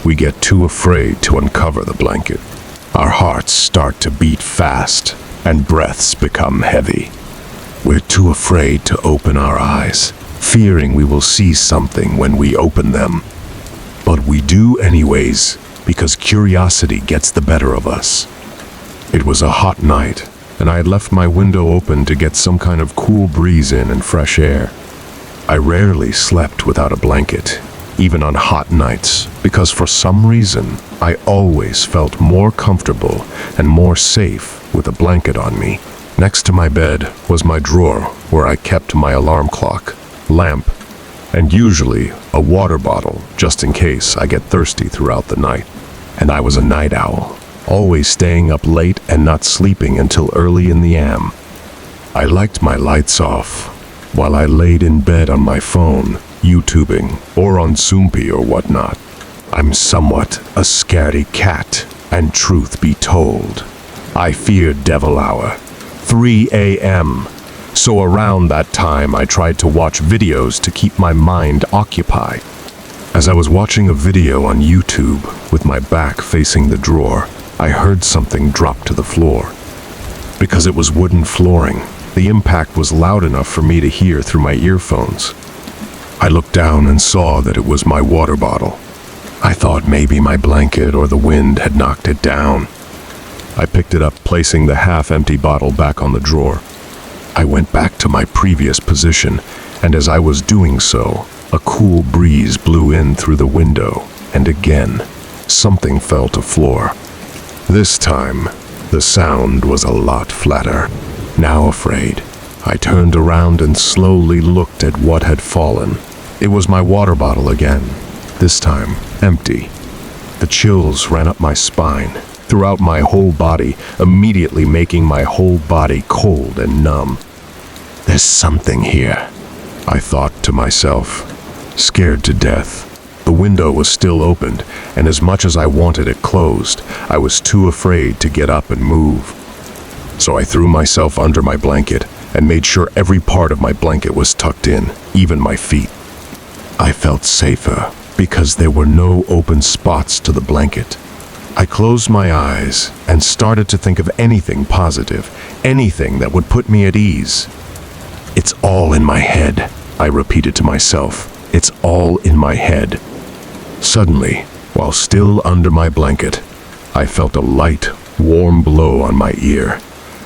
we get too afraid to uncover the blanket. Our hearts start to beat fast, and breaths become heavy. We're too afraid to open our eyes, fearing we will see something when we open them. But we do anyways, because curiosity gets the better of us. It was a hot night, and I had left my window open to get some kind of cool breeze in and fresh air. I rarely slept without a blanket, even on hot nights, because for some reason, I always felt more comfortable and more safe with a blanket on me. Next to my bed was my drawer where I kept my alarm clock, lamp, and usually a water bottle just in case I get thirsty throughout the night. And I was a night owl, always staying up late and not sleeping until early in the AM. I liked my lights off while I laid in bed on my phone, YouTubing, or on Zoompi or whatnot. I'm somewhat a scaredy cat, and truth be told, I feared devil hour, 3 a.m. So around that time I tried to watch videos to keep my mind occupied. As I was watching a video on YouTube with my back facing the drawer, I heard something drop to the floor. Because it was wooden flooring, the impact was loud enough for me to hear through my earphones. I looked down and saw that it was my water bottle. I thought maybe my blanket or the wind had knocked it down. I picked it up, placing the half-empty bottle back on the drawer. I went back to my previous position, and as I was doing so, a cool breeze blew in through the window, and again, something fell to floor. This time, the sound was a lot flatter. Now afraid, I turned around and slowly looked at what had fallen. It was my water bottle again, this time empty. The chills ran up my spine, throughout my whole body, immediately making my whole body cold and numb. There's something here, I thought to myself, scared to death. The window was still opened, and as much as I wanted it closed, I was too afraid to get up and move. So I threw myself under my blanket and made sure every part of my blanket was tucked in, even my feet. I felt safer because there were no open spots to the blanket. I closed my eyes and started to think of anything positive, anything that would put me at ease. It's all in my head, I repeated to myself. It's all in my head. Suddenly, while still under my blanket, I felt a light, warm blow on my ear,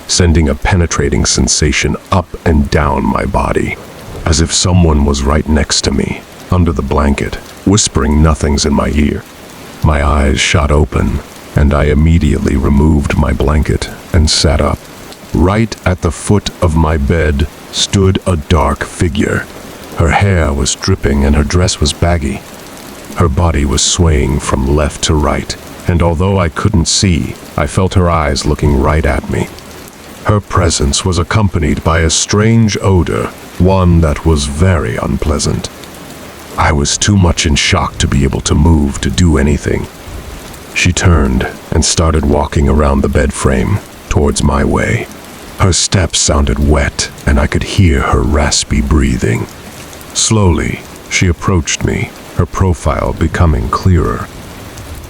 sending a penetrating sensation up and down my body, as if someone was right next to me, under the blanket, whispering nothings in my ear. My eyes shot open, and I immediately removed my blanket and sat up. Right at the foot of my bed stood a dark figure. Her hair was dripping and her dress was baggy. Her body was swaying from left to right, and although I couldn't see, I felt her eyes looking right at me. Her presence was accompanied by a strange odor, one that was very unpleasant. I was too much in shock to be able to move to do anything. She turned and started walking around the bed frame towards my way. Her steps sounded wet, and I could hear her raspy breathing. Slowly, she approached me, her profile becoming clearer.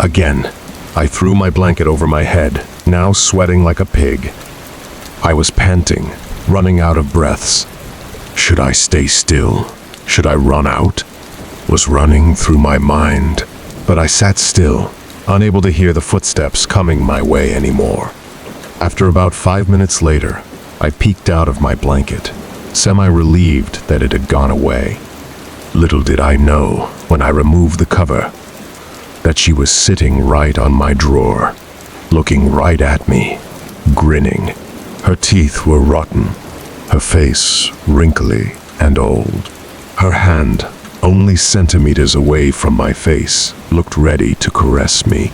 Again, I threw my blanket over my head, now sweating like a pig. I was panting, running out of breaths. Should I stay still? Should I run out? Was running through my mind, but I sat still, unable to hear the footsteps coming my way anymore. After about 5 minutes later, I peeked out of my blanket, semi-relieved that it had gone away. Little did I know, when I removed the cover, that she was sitting right on my drawer, looking right at me, grinning. Her teeth were rotten, her face wrinkly and old. Her hand, only centimeters away from my face, looked ready to caress me.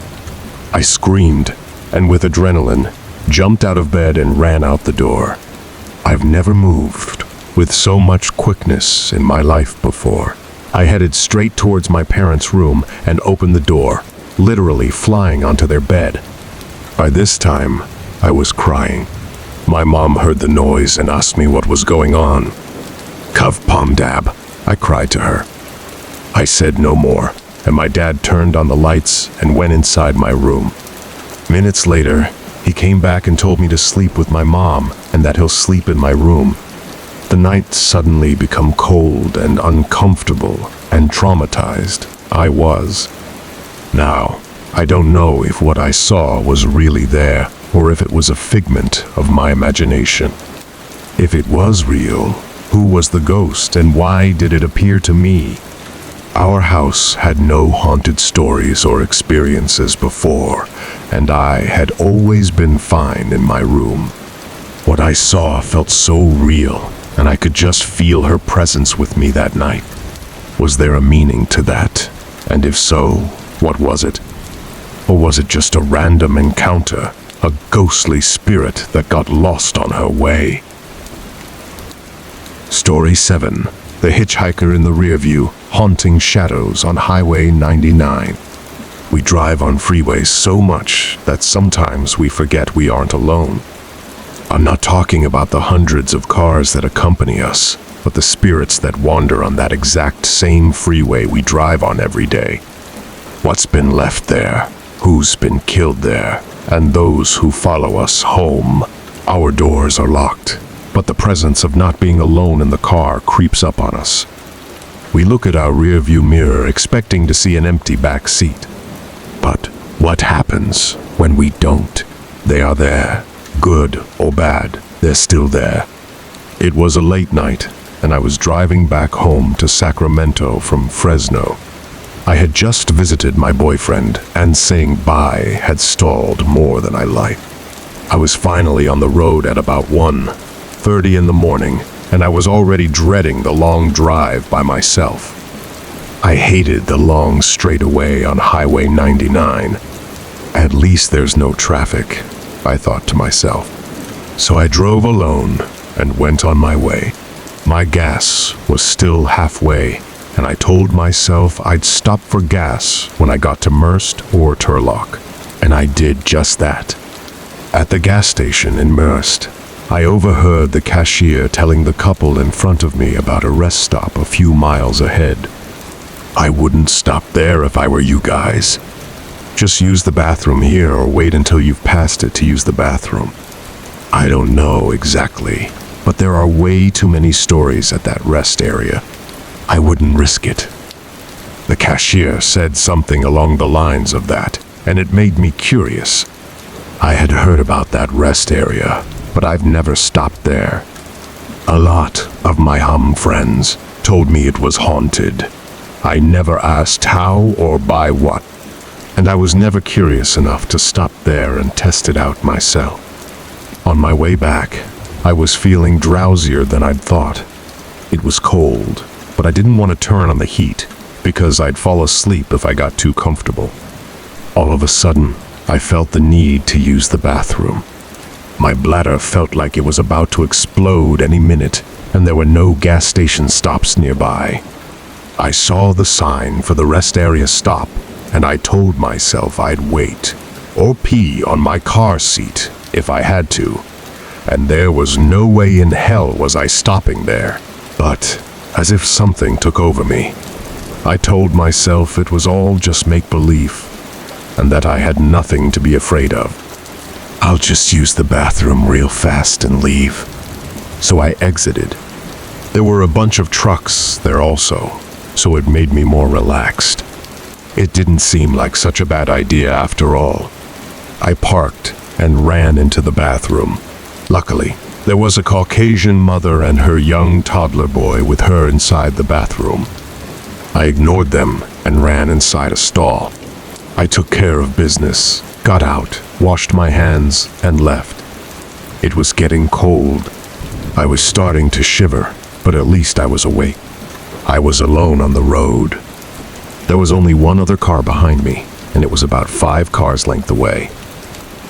I screamed, and with adrenaline, jumped out of bed and ran out the door. I've never moved with so much quickness in my life before. I headed straight towards my parents' room and opened the door, literally flying onto their bed. By this time, I was crying. My mom heard the noise and asked me what was going on. "Cov Pom Dab," I cried to her. I said no more, and my dad turned on the lights and went inside my room. Minutes later, he came back and told me to sleep with my mom and that he'll sleep in my room. The night suddenly became cold and uncomfortable, and traumatized I was. Now, I don't know if what I saw was really there or if it was a figment of my imagination. If it was real, who was the ghost and why did it appear to me? Our house had no haunted stories or experiences before, and I had always been fine in my room. What I saw felt so real, and I could just feel her presence with me that night. Was there a meaning to that? And if so, what was it? Or was it just a random encounter, a ghostly spirit that got lost on her way? Story 7. The Hitchhiker in the Rearview, Haunting Shadows on Highway 99. We drive on freeways so much that sometimes we forget we aren't alone. I'm not talking about the hundreds of cars that accompany us, but the spirits that wander on that exact same freeway we drive on every day. What's been left there? Who's been killed there? And those who follow us home. Our doors are locked, but the presence of not being alone in the car creeps up on us. We look at our rearview mirror expecting to see an empty back seat. But what happens when we don't? They are there, good or bad, they're still there. It was a late night, and I was driving back home to Sacramento from Fresno. I had just visited my boyfriend, and saying bye had stalled more than I liked. I was finally on the road at about 1:30 in the morning, and I was already dreading the long drive by myself. I hated the long straightaway on Highway 99. At least there's no traffic, I thought to myself. So I drove alone and went on my way. My gas was still halfway, and I told myself I'd stop for gas when I got to Merced or Turlock, and I did just that. At the gas station in Merced, I overheard the cashier telling the couple in front of me about a rest stop a few miles ahead. I wouldn't stop there if I were you guys. Just use the bathroom here or wait until you've passed it to use the bathroom. I don't know exactly, but there are way too many stories at that rest area. I wouldn't risk it. The cashier said something along the lines of that, and it made me curious. I had heard about that rest area, but I've never stopped there. A lot of my hum friends told me it was haunted. I never asked how or by what, and I was never curious enough to stop there and test it out myself. On my way back, I was feeling drowsier than I'd thought. It was cold, but I didn't want to turn on the heat because I'd fall asleep if I got too comfortable. All of a sudden, I felt the need to use the bathroom. My bladder felt like it was about to explode any minute, and there were no gas station stops nearby. I saw the sign for the rest area stop, and I told myself I'd wait, or pee on my car seat if I had to, and there was no way in hell was I stopping there. But, as if something took over me, I told myself it was all just make-believe, and that I had nothing to be afraid of. I'll just use the bathroom real fast and leave. So I exited. There were a bunch of trucks there also, so it made me more relaxed. It didn't seem like such a bad idea after all. I parked and ran into the bathroom. Luckily, there was a Caucasian mother and her young toddler boy with her inside the bathroom. I ignored them and ran inside a stall. I took care of business, got out, washed my hands, and left. It was getting cold. I was starting to shiver, but at least I was awake. I was alone on the road. There was only one other car behind me, and it was about 5 cars length away.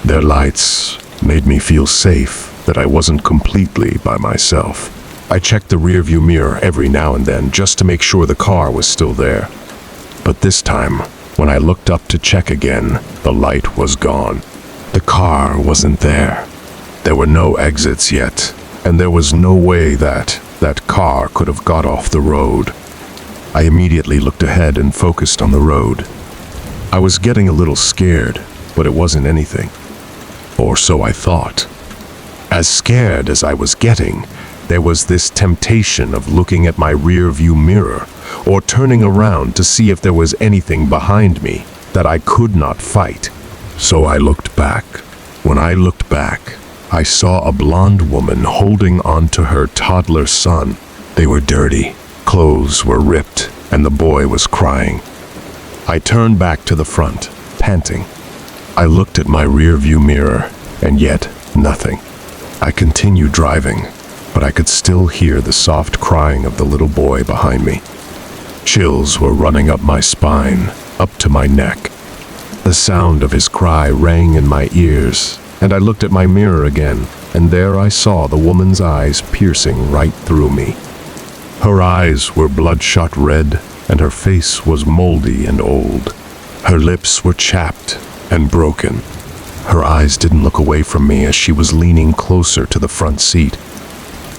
Their lights made me feel safe that I wasn't completely by myself. I checked the rearview mirror every now and then just to make sure the car was still there. But this time, when I looked up to check again, the light was gone. The car wasn't there. There were no exits yet, and there was no way that car could have got off the road. I immediately looked ahead and focused on the road. I was getting a little scared, but it wasn't anything. Or so I thought. As scared as I was getting, there was this temptation of looking at my rear-view mirror or turning around to see if there was anything behind me that I could not fight. So I looked back. When I looked back, I saw a blonde woman holding onto her toddler son. They were dirty, clothes were ripped, and the boy was crying. I turned back to the front, panting. I looked at my rear-view mirror, and yet nothing. I continued driving, but I could still hear the soft crying of the little boy behind me. Chills were running up my spine, up to my neck. The sound of his cry rang in my ears, and I looked at my mirror again, and there I saw the woman's eyes piercing right through me. Her eyes were bloodshot red, and her face was moldy and old. Her lips were chapped and broken. Her eyes didn't look away from me as she was leaning closer to the front seat.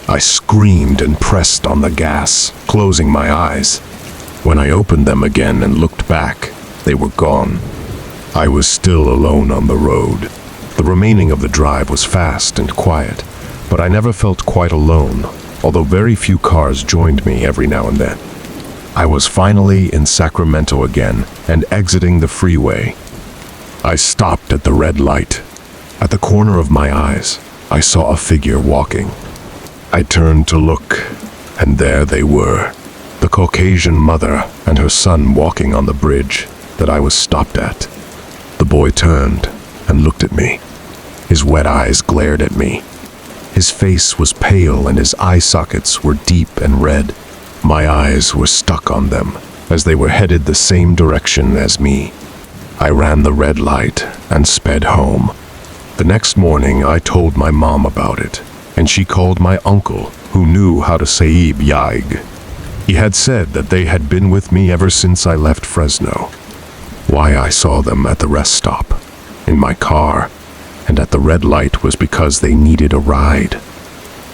I screamed and pressed on the gas, closing my eyes. When I opened them again and looked back, they were gone. I was still alone on the road. The remaining of the drive was fast and quiet, but I never felt quite alone, although very few cars joined me every now and then. I was finally in Sacramento again and exiting the freeway. I stopped at the red light. At the corner of my eyes, I saw a figure walking. I turned to look, and there they were, the Caucasian mother and her son walking on the bridge that I was stopped at. The boy turned and looked at me. His wet eyes glared at me. His face was pale and his eye sockets were deep and red. My eyes were stuck on them as they were headed the same direction as me. I ran the red light and sped home. The next morning I told my mom about it, and she called my uncle, who knew how to say yaig. He had said that they had been with me ever since I left Fresno. Why I saw them at the rest stop, in my car, and at the red light was because they needed a ride.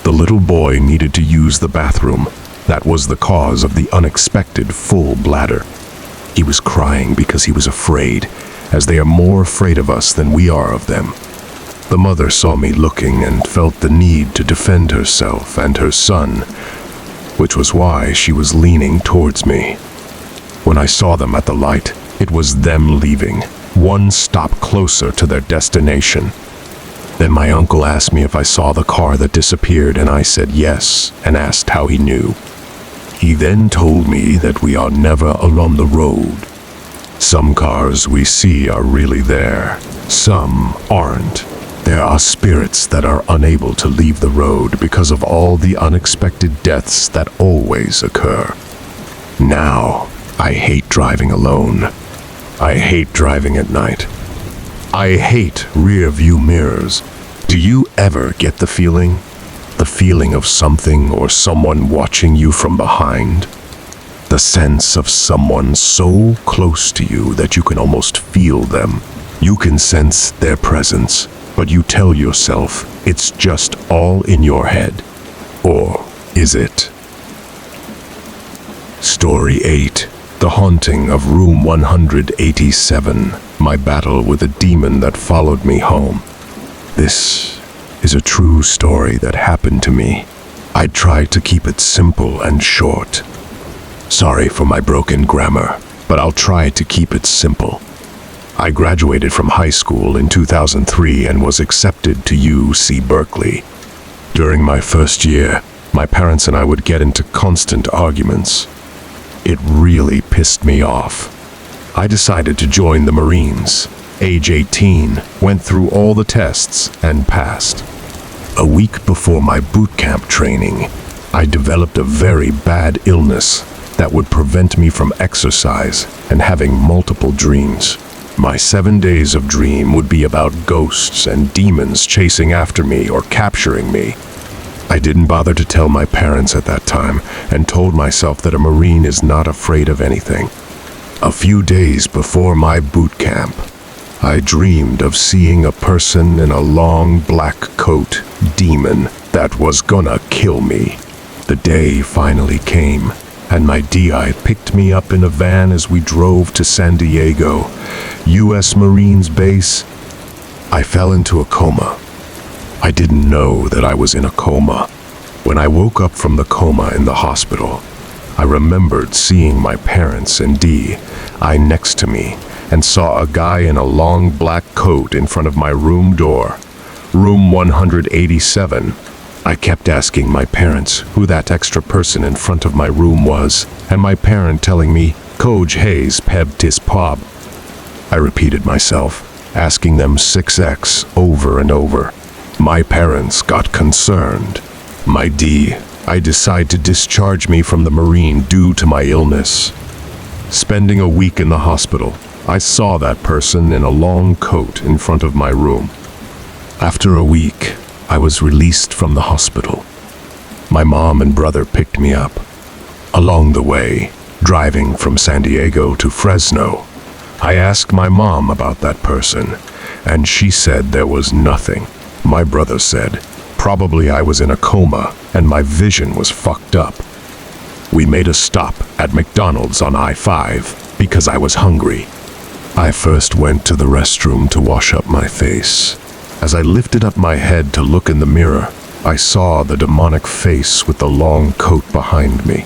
The little boy needed to use the bathroom. That was the cause of the unexpected full bladder. He was crying because he was afraid, as they are more afraid of us than we are of them. The mother saw me looking and felt the need to defend herself and her son, which was why she was leaning towards me. When I saw them at the light, it was them leaving, one stop closer to their destination. Then my uncle asked me if I saw the car that disappeared, and I said yes, and asked how he knew. He then told me that we are never along the road. Some cars we see are really there, some aren't. There are spirits that are unable to leave the road because of all the unexpected deaths that always occur. Now, I hate driving alone. I hate driving at night. I hate rear view mirrors. Do you ever get the feeling? The feeling of something or someone watching you from behind? The sense of someone so close to you that you can almost feel them. You can sense their presence, but you tell yourself it's just all in your head. Or is it? Story 8. The Haunting of Room 187. My battle with a demon that followed me home. This is a true story that happened to me. I tried to keep it simple and short. Sorry for my broken grammar, but I'll try to keep it simple. I graduated from high school in 2003 and was accepted to UC Berkeley. During my first year, my parents and I would get into constant arguments. It really pissed me off. I decided to join the Marines. Age 18, went through all the tests and passed. A week before my boot camp training, I developed a very bad illness that would prevent me from exercise and having multiple dreams. My 7 days of dream would be about ghosts and demons chasing after me or capturing me. I didn't bother to tell my parents at that time and told myself that a Marine is not afraid of anything. A few days before my boot camp, I dreamed of seeing a person in a long black coat, demon, that was gonna kill me. The day finally came, and my DI picked me up in a van as we drove to San Diego, U.S. Marines base. I fell into a coma. I didn't know that I was in a coma. When I woke up from the coma in the hospital, I remembered seeing my parents and DI next to me and saw a guy in a long black coat in front of my room door, room 187. I kept asking my parents who that extra person in front of my room was, and my parent telling me, Coj Hayes Peb Tis Pob. I repeated myself, asking them 6X over and over. My parents got concerned. My D, I decide to discharge me from the Marine due to my illness. Spending a week in the hospital, I saw that person in a long coat in front of my room. After a week, I was released from the hospital. My mom and brother picked me up. Along the way, driving from San Diego to Fresno, I asked my mom about that person, and she said there was nothing. My brother said, probably I was in a coma and my vision was fucked up. We made a stop at McDonald's on I-5 because I was hungry. I first went to the restroom to wash up my face. As I lifted up my head to look in the mirror, I saw the demonic face with the long coat behind me.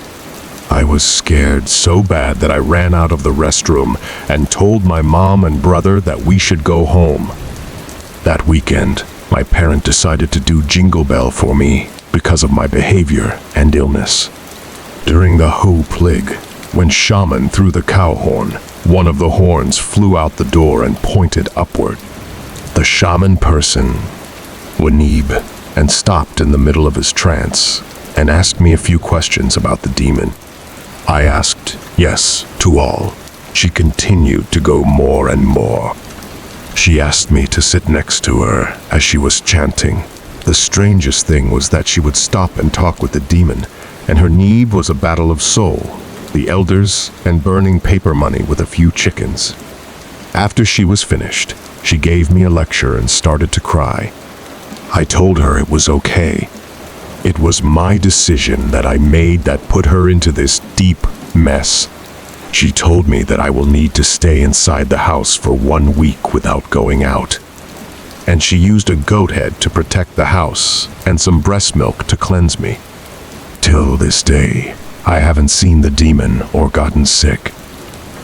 I was scared so bad that I ran out of the restroom and told my mom and brother that we should go home. That weekend, my parent decided to do Jingle Bell for me because of my behavior and illness. During the Ho Plig, when shaman threw the cow horn, one of the horns flew out the door and pointed upward. The shaman person, Wanib, and stopped in the middle of his trance and asked me a few questions about the demon. I asked yes to all. She continued to go more and more. She asked me to sit next to her as she was chanting. The strangest thing was that she would stop and talk with the demon, and her need was a battle of soul, the elders, and burning paper money with a few chickens. After she was finished, she gave me a lecture and started to cry. I told her it was okay. It was my decision that I made that put her into this deep mess. She told me that I will need to stay inside the house for 1 week without going out. And she used a goat head to protect the house and some breast milk to cleanse me. Till this day, I haven't seen the demon or gotten sick.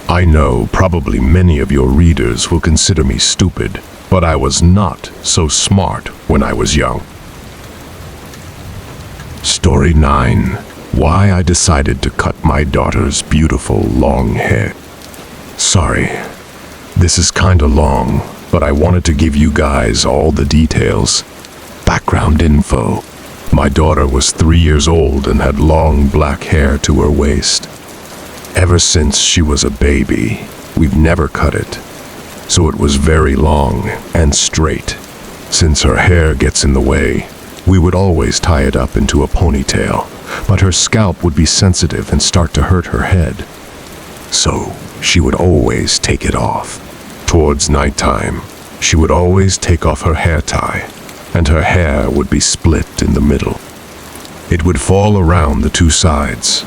I know probably many of your readers will consider me stupid, but I was not so smart when I was young. Story 9. Why I decided to cut my daughter's beautiful long hair. Sorry, this is kinda long, but I wanted to give you guys all the details. Background info. My daughter was 3 years old and had long black hair to her waist. Ever since she was a baby, we've never cut it, so it was very long and straight. Since her hair gets in the way, we would always tie it up into a ponytail, but her scalp would be sensitive and start to hurt her head. So she would always take it off. Towards nighttime, she would always take off her hair tie, and her hair would be split in the middle. It would fall around the two sides,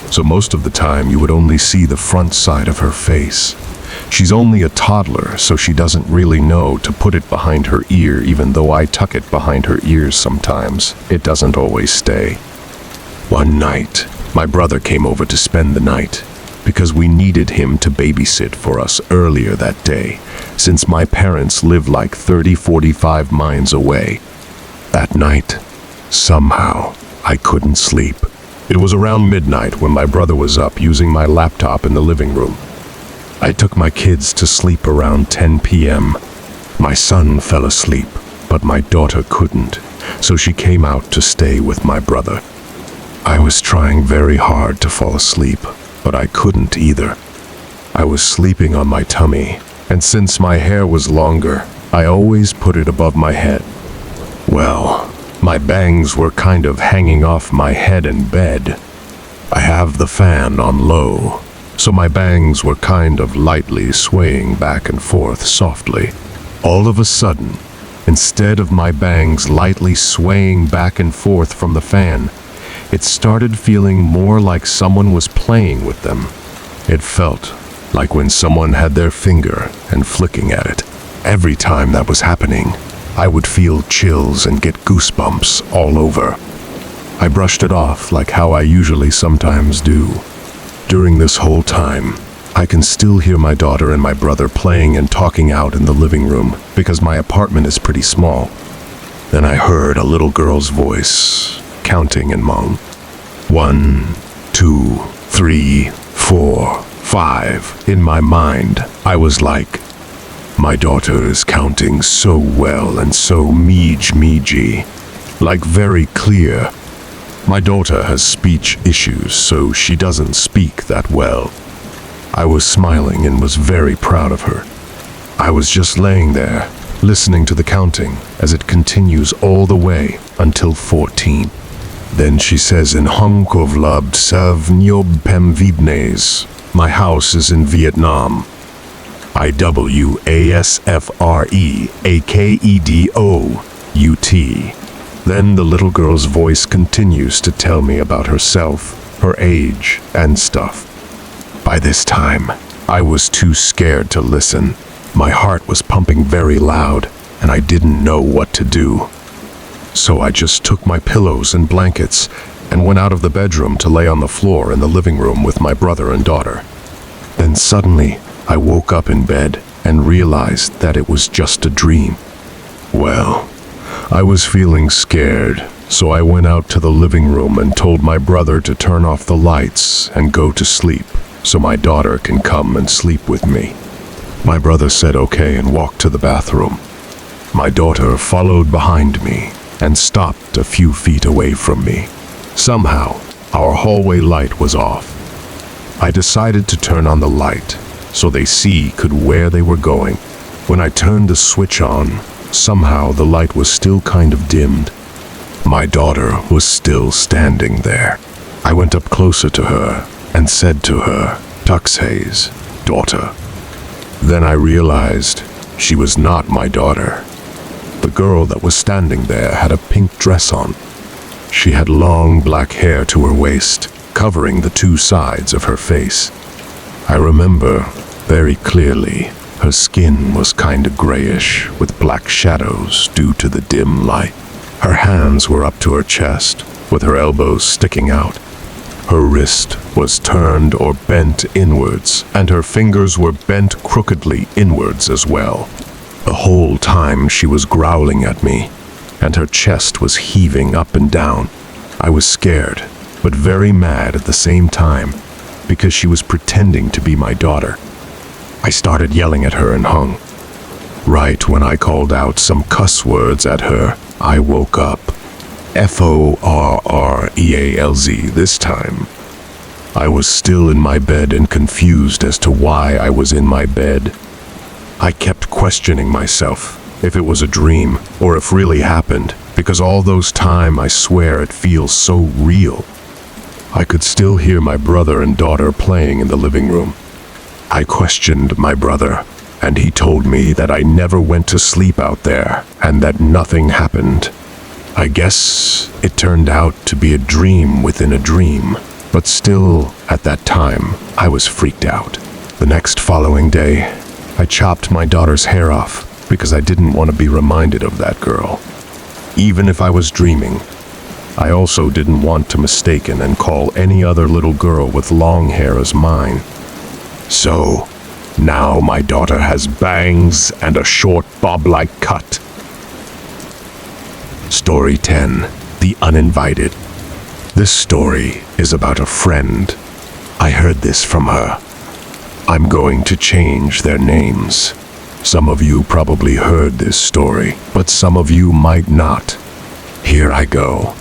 so most of the time you would only see the front side of her face. She's only a toddler, so she doesn't really know to put it behind her ear. Even though I tuck it behind her ears sometimes, it doesn't always stay. One night, my brother came over to spend the night because we needed him to babysit for us earlier that day, since my parents live like 30-45 miles away. That night, somehow, I couldn't sleep. It was around midnight when my brother was up using my laptop in the living room. I took my kids to sleep around 10 p.m. My son fell asleep, but my daughter couldn't, so she came out to stay with my brother. I was trying very hard to fall asleep, but I couldn't either. I was sleeping on my tummy, and since my hair was longer, I always put it above my head. Well, my bangs were kind of hanging off my head in bed. I have the fan on low, so my bangs were kind of lightly swaying back and forth softly. All of a sudden, instead of my bangs lightly swaying back and forth from the fan, it started feeling more like someone was playing with them. It felt like when someone had their finger and flicking at it. Every time that was happening, I would feel chills and get goosebumps all over. I brushed it off like how I usually sometimes do. During this whole time, I can still hear my daughter and my brother playing and talking out in the living room because my apartment is pretty small. Then I heard a little girl's voice, counting and moan. 1, 2, 3, 4, 5. In my mind, I was like, my daughter is counting so well and so meej-meejy, like very clear. My daughter has speech issues, so she doesn't speak that well. I was smiling and was very proud of her. I was just laying there, listening to the counting as it continues all the way until 14. Then she says in Hongkovlab Savnyob Pem Vidnes, my house is in Vietnam. IWASFREAKEDOUT. Then the little girl's voice continues to tell me about herself, her age, and stuff. By this time, I was too scared to listen. My heart was pumping very loud, and I didn't know what to do. So I just took my pillows and blankets and went out of the bedroom to lay on the floor in the living room with my brother and daughter. Then suddenly, I woke up in bed and realized that it was just a dream. Well, I was feeling scared, so I went out to the living room and told my brother to turn off the lights and go to sleep so my daughter can come and sleep with me. My brother said okay and walked to the bathroom. My daughter followed behind me and stopped a few feet away from me. Somehow, our hallway light was off. I decided to turn on the light so they could where they were going. When I turned the switch on, somehow the light was still kind of dimmed. My daughter was still standing there. I went up closer to her and said to her, "Tuxhays, daughter." Then I realized she was not my daughter. The girl that was standing there had a pink dress on. She had long black hair to her waist, covering the two sides of her face. I remember very clearly her skin was kinda grayish with black shadows due to the dim light. Her hands were up to her chest, with her elbows sticking out. Her wrist was turned or bent inwards, and her fingers were bent crookedly inwards as well. The whole time she was growling at me, and her chest was heaving up and down. I was scared, but very mad at the same time, because she was pretending to be my daughter. I started yelling at her and hung. Right when I called out some cuss words at her, I woke up. FORREALZ this time. I was still in my bed and confused as to why I was in my bed. I kept questioning myself if it was a dream or if really happened, because all those time I swear it feels so real. I could still hear my brother and daughter playing in the living room. I questioned my brother, and he told me that I never went to sleep out there and that nothing happened. I guess it turned out to be a dream within a dream, but still, at that time, I was freaked out. The next following day, I chopped my daughter's hair off because I didn't want to be reminded of that girl. Even if I was dreaming, I also didn't want to mistaken and call any other little girl with long hair as mine. So, now my daughter has bangs and a short bob-like cut. Story 10, The Uninvited. This story is about a friend. I heard this from her. I'm going to change their names. Some of you probably heard this story, but some of you might not. Here I go.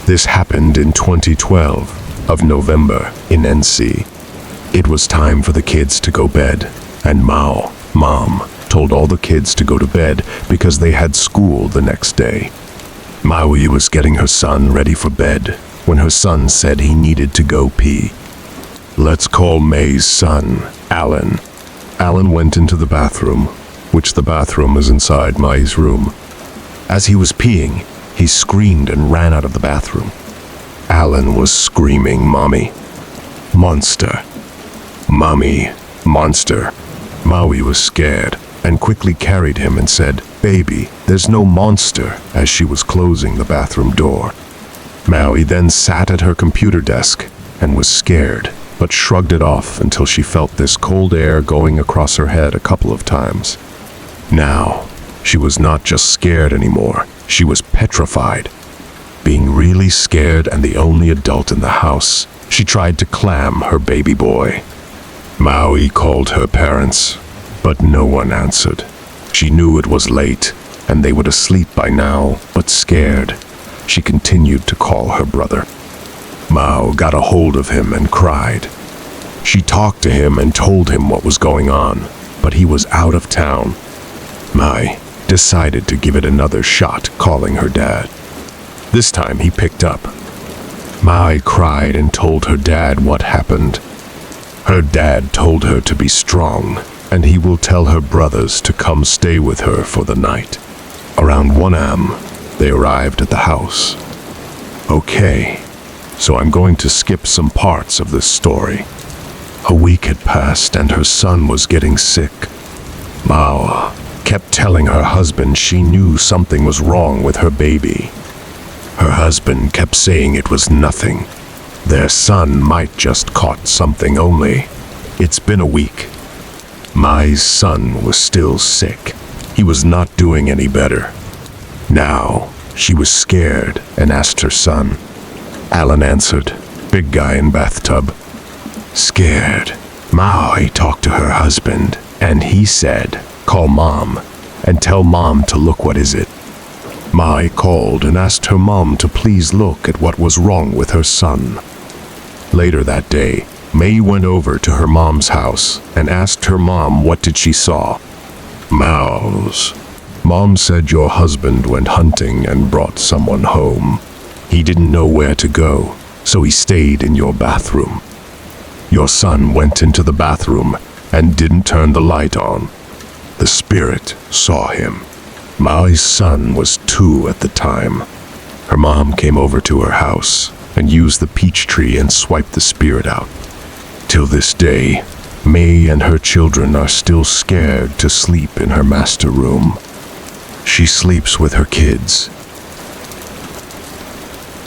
This happened in 2012 of November in NC. It was time for the kids to go bed, and Mom, told all the kids to go to bed because they had school the next day. Maui was getting her son ready for bed when her son said he needed to go pee. Let's call May's son, Alan. Alan went into the bathroom, which the bathroom is inside Mai's room. As he was peeing, he screamed and ran out of the bathroom. Alan was screaming, "Mommy, monster. Mommy, monster." Maui was scared and quickly carried him and said, "Baby, there's no monster," as she was closing the bathroom door. Maui then sat at her computer desk and was scared, but shrugged it off until she felt this cold air going across her head a couple of times. Now, she was not just scared anymore, she was petrified. Being really scared and the only adult in the house, she tried to clam her baby boy. Maui called her parents, but no one answered. She knew it was late, and they were asleep by now, but scared. she continued to call her brother. Mao got a hold of him and cried. She talked to him and told him what was going on, but he was out of town. Mai decided to give it another shot, calling her dad. This time he picked up. Mai cried and told her dad what happened. Her dad told her to be strong, and he will tell her brothers to come stay with her for the night. Around 1 a.m., they arrived at the house. Okay, so I'm going to skip some parts of this story. A week had passed and her son was getting sick. Mao kept telling her husband she knew something was wrong with her baby. Her husband kept saying it was nothing. Their son might just caught something only. It's been a week. Mai's son was still sick. He was not doing any better. Now, she was scared and asked her son. Alan answered, big guy in bathtub. Scared, Mai talked to her husband, and he said, call mom, and tell mom to look what is it. Mai called and asked her mom to please look at what was wrong with her son. Later that day, May went over to her mom's house and asked her mom what did she saw. Mouse. Mom said your husband went hunting and brought someone home. He didn't know where to go, so he stayed in your bathroom. Your son went into the bathroom and didn't turn the light on. The spirit saw him. Mai's son was 2 at the time. Her mom came over to her house and used the peach tree and swiped the spirit out. Till this day, May and her children are still scared to sleep in her master room. She sleeps with her kids.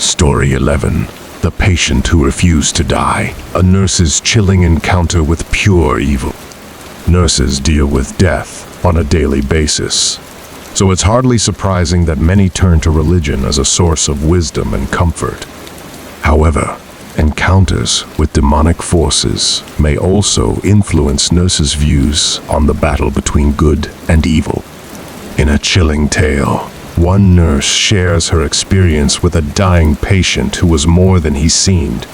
Story 11. The patient who refused to die. A nurse's chilling encounter with pure evil. Nurses deal with death on a daily basis, so it's hardly surprising that many turn to religion as a source of wisdom and comfort. However, encounters with demonic forces may also influence nurses' views on the battle between good and evil. In a chilling tale, one nurse shares her experience with a dying patient who was more than he seemed.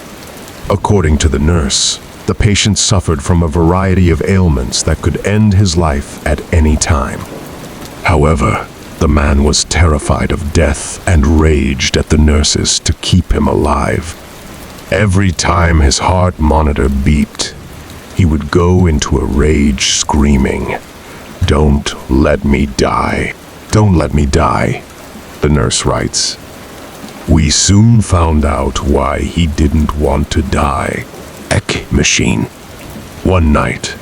According to the nurse, the patient suffered from a variety of ailments that could end his life at any time. However, the man was terrified of death and raged at the nurses to keep him alive. Every time his heart monitor beeped, he would go into a rage screaming, "Don't let me die. Don't let me die," the nurse writes. We soon found out why he didn't want to die. ECMO machine. One night,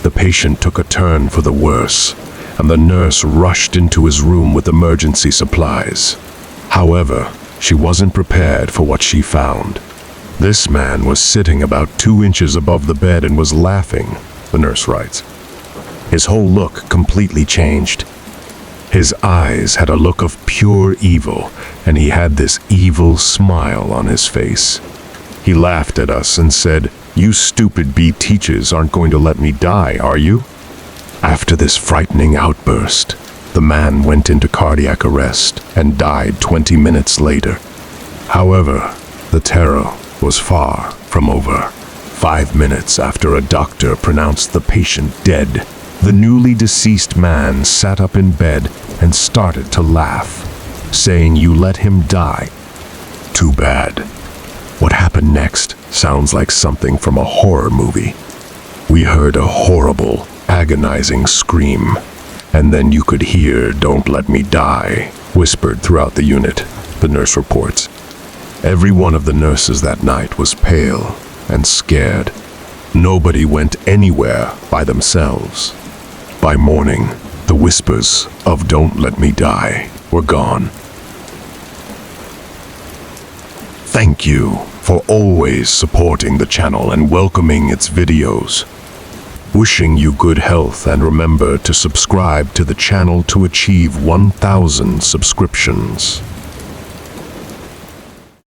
the patient took a turn for the worse, and the nurse rushed into his room with emergency supplies. However, she wasn't prepared for what she found. This man was sitting about 2 inches above the bed and was laughing, the nurse writes. His whole look completely changed. His eyes had a look of pure evil, and he had this evil smile on his face. He laughed at us and said, "You stupid bee teachers aren't going to let me die, are you?" After this frightening outburst, the man went into cardiac arrest and died 20 minutes later. However, the terror was far from over. 5 minutes after a doctor pronounced the patient dead, the newly deceased man sat up in bed and started to laugh, saying, "You let him die." Too bad. What happened next sounds like something from a horror movie. We heard a horrible, agonizing scream, and then you could hear "Don't let me die" whispered throughout the unit, the nurse reports. Every one of the nurses that night was pale and scared. Nobody went anywhere by themselves. By morning, the whispers of "Don't let me die" were gone. Thank you for always supporting the channel and welcoming its videos. Wishing you good health, and remember to subscribe to the channel to achieve 1,000 subscriptions.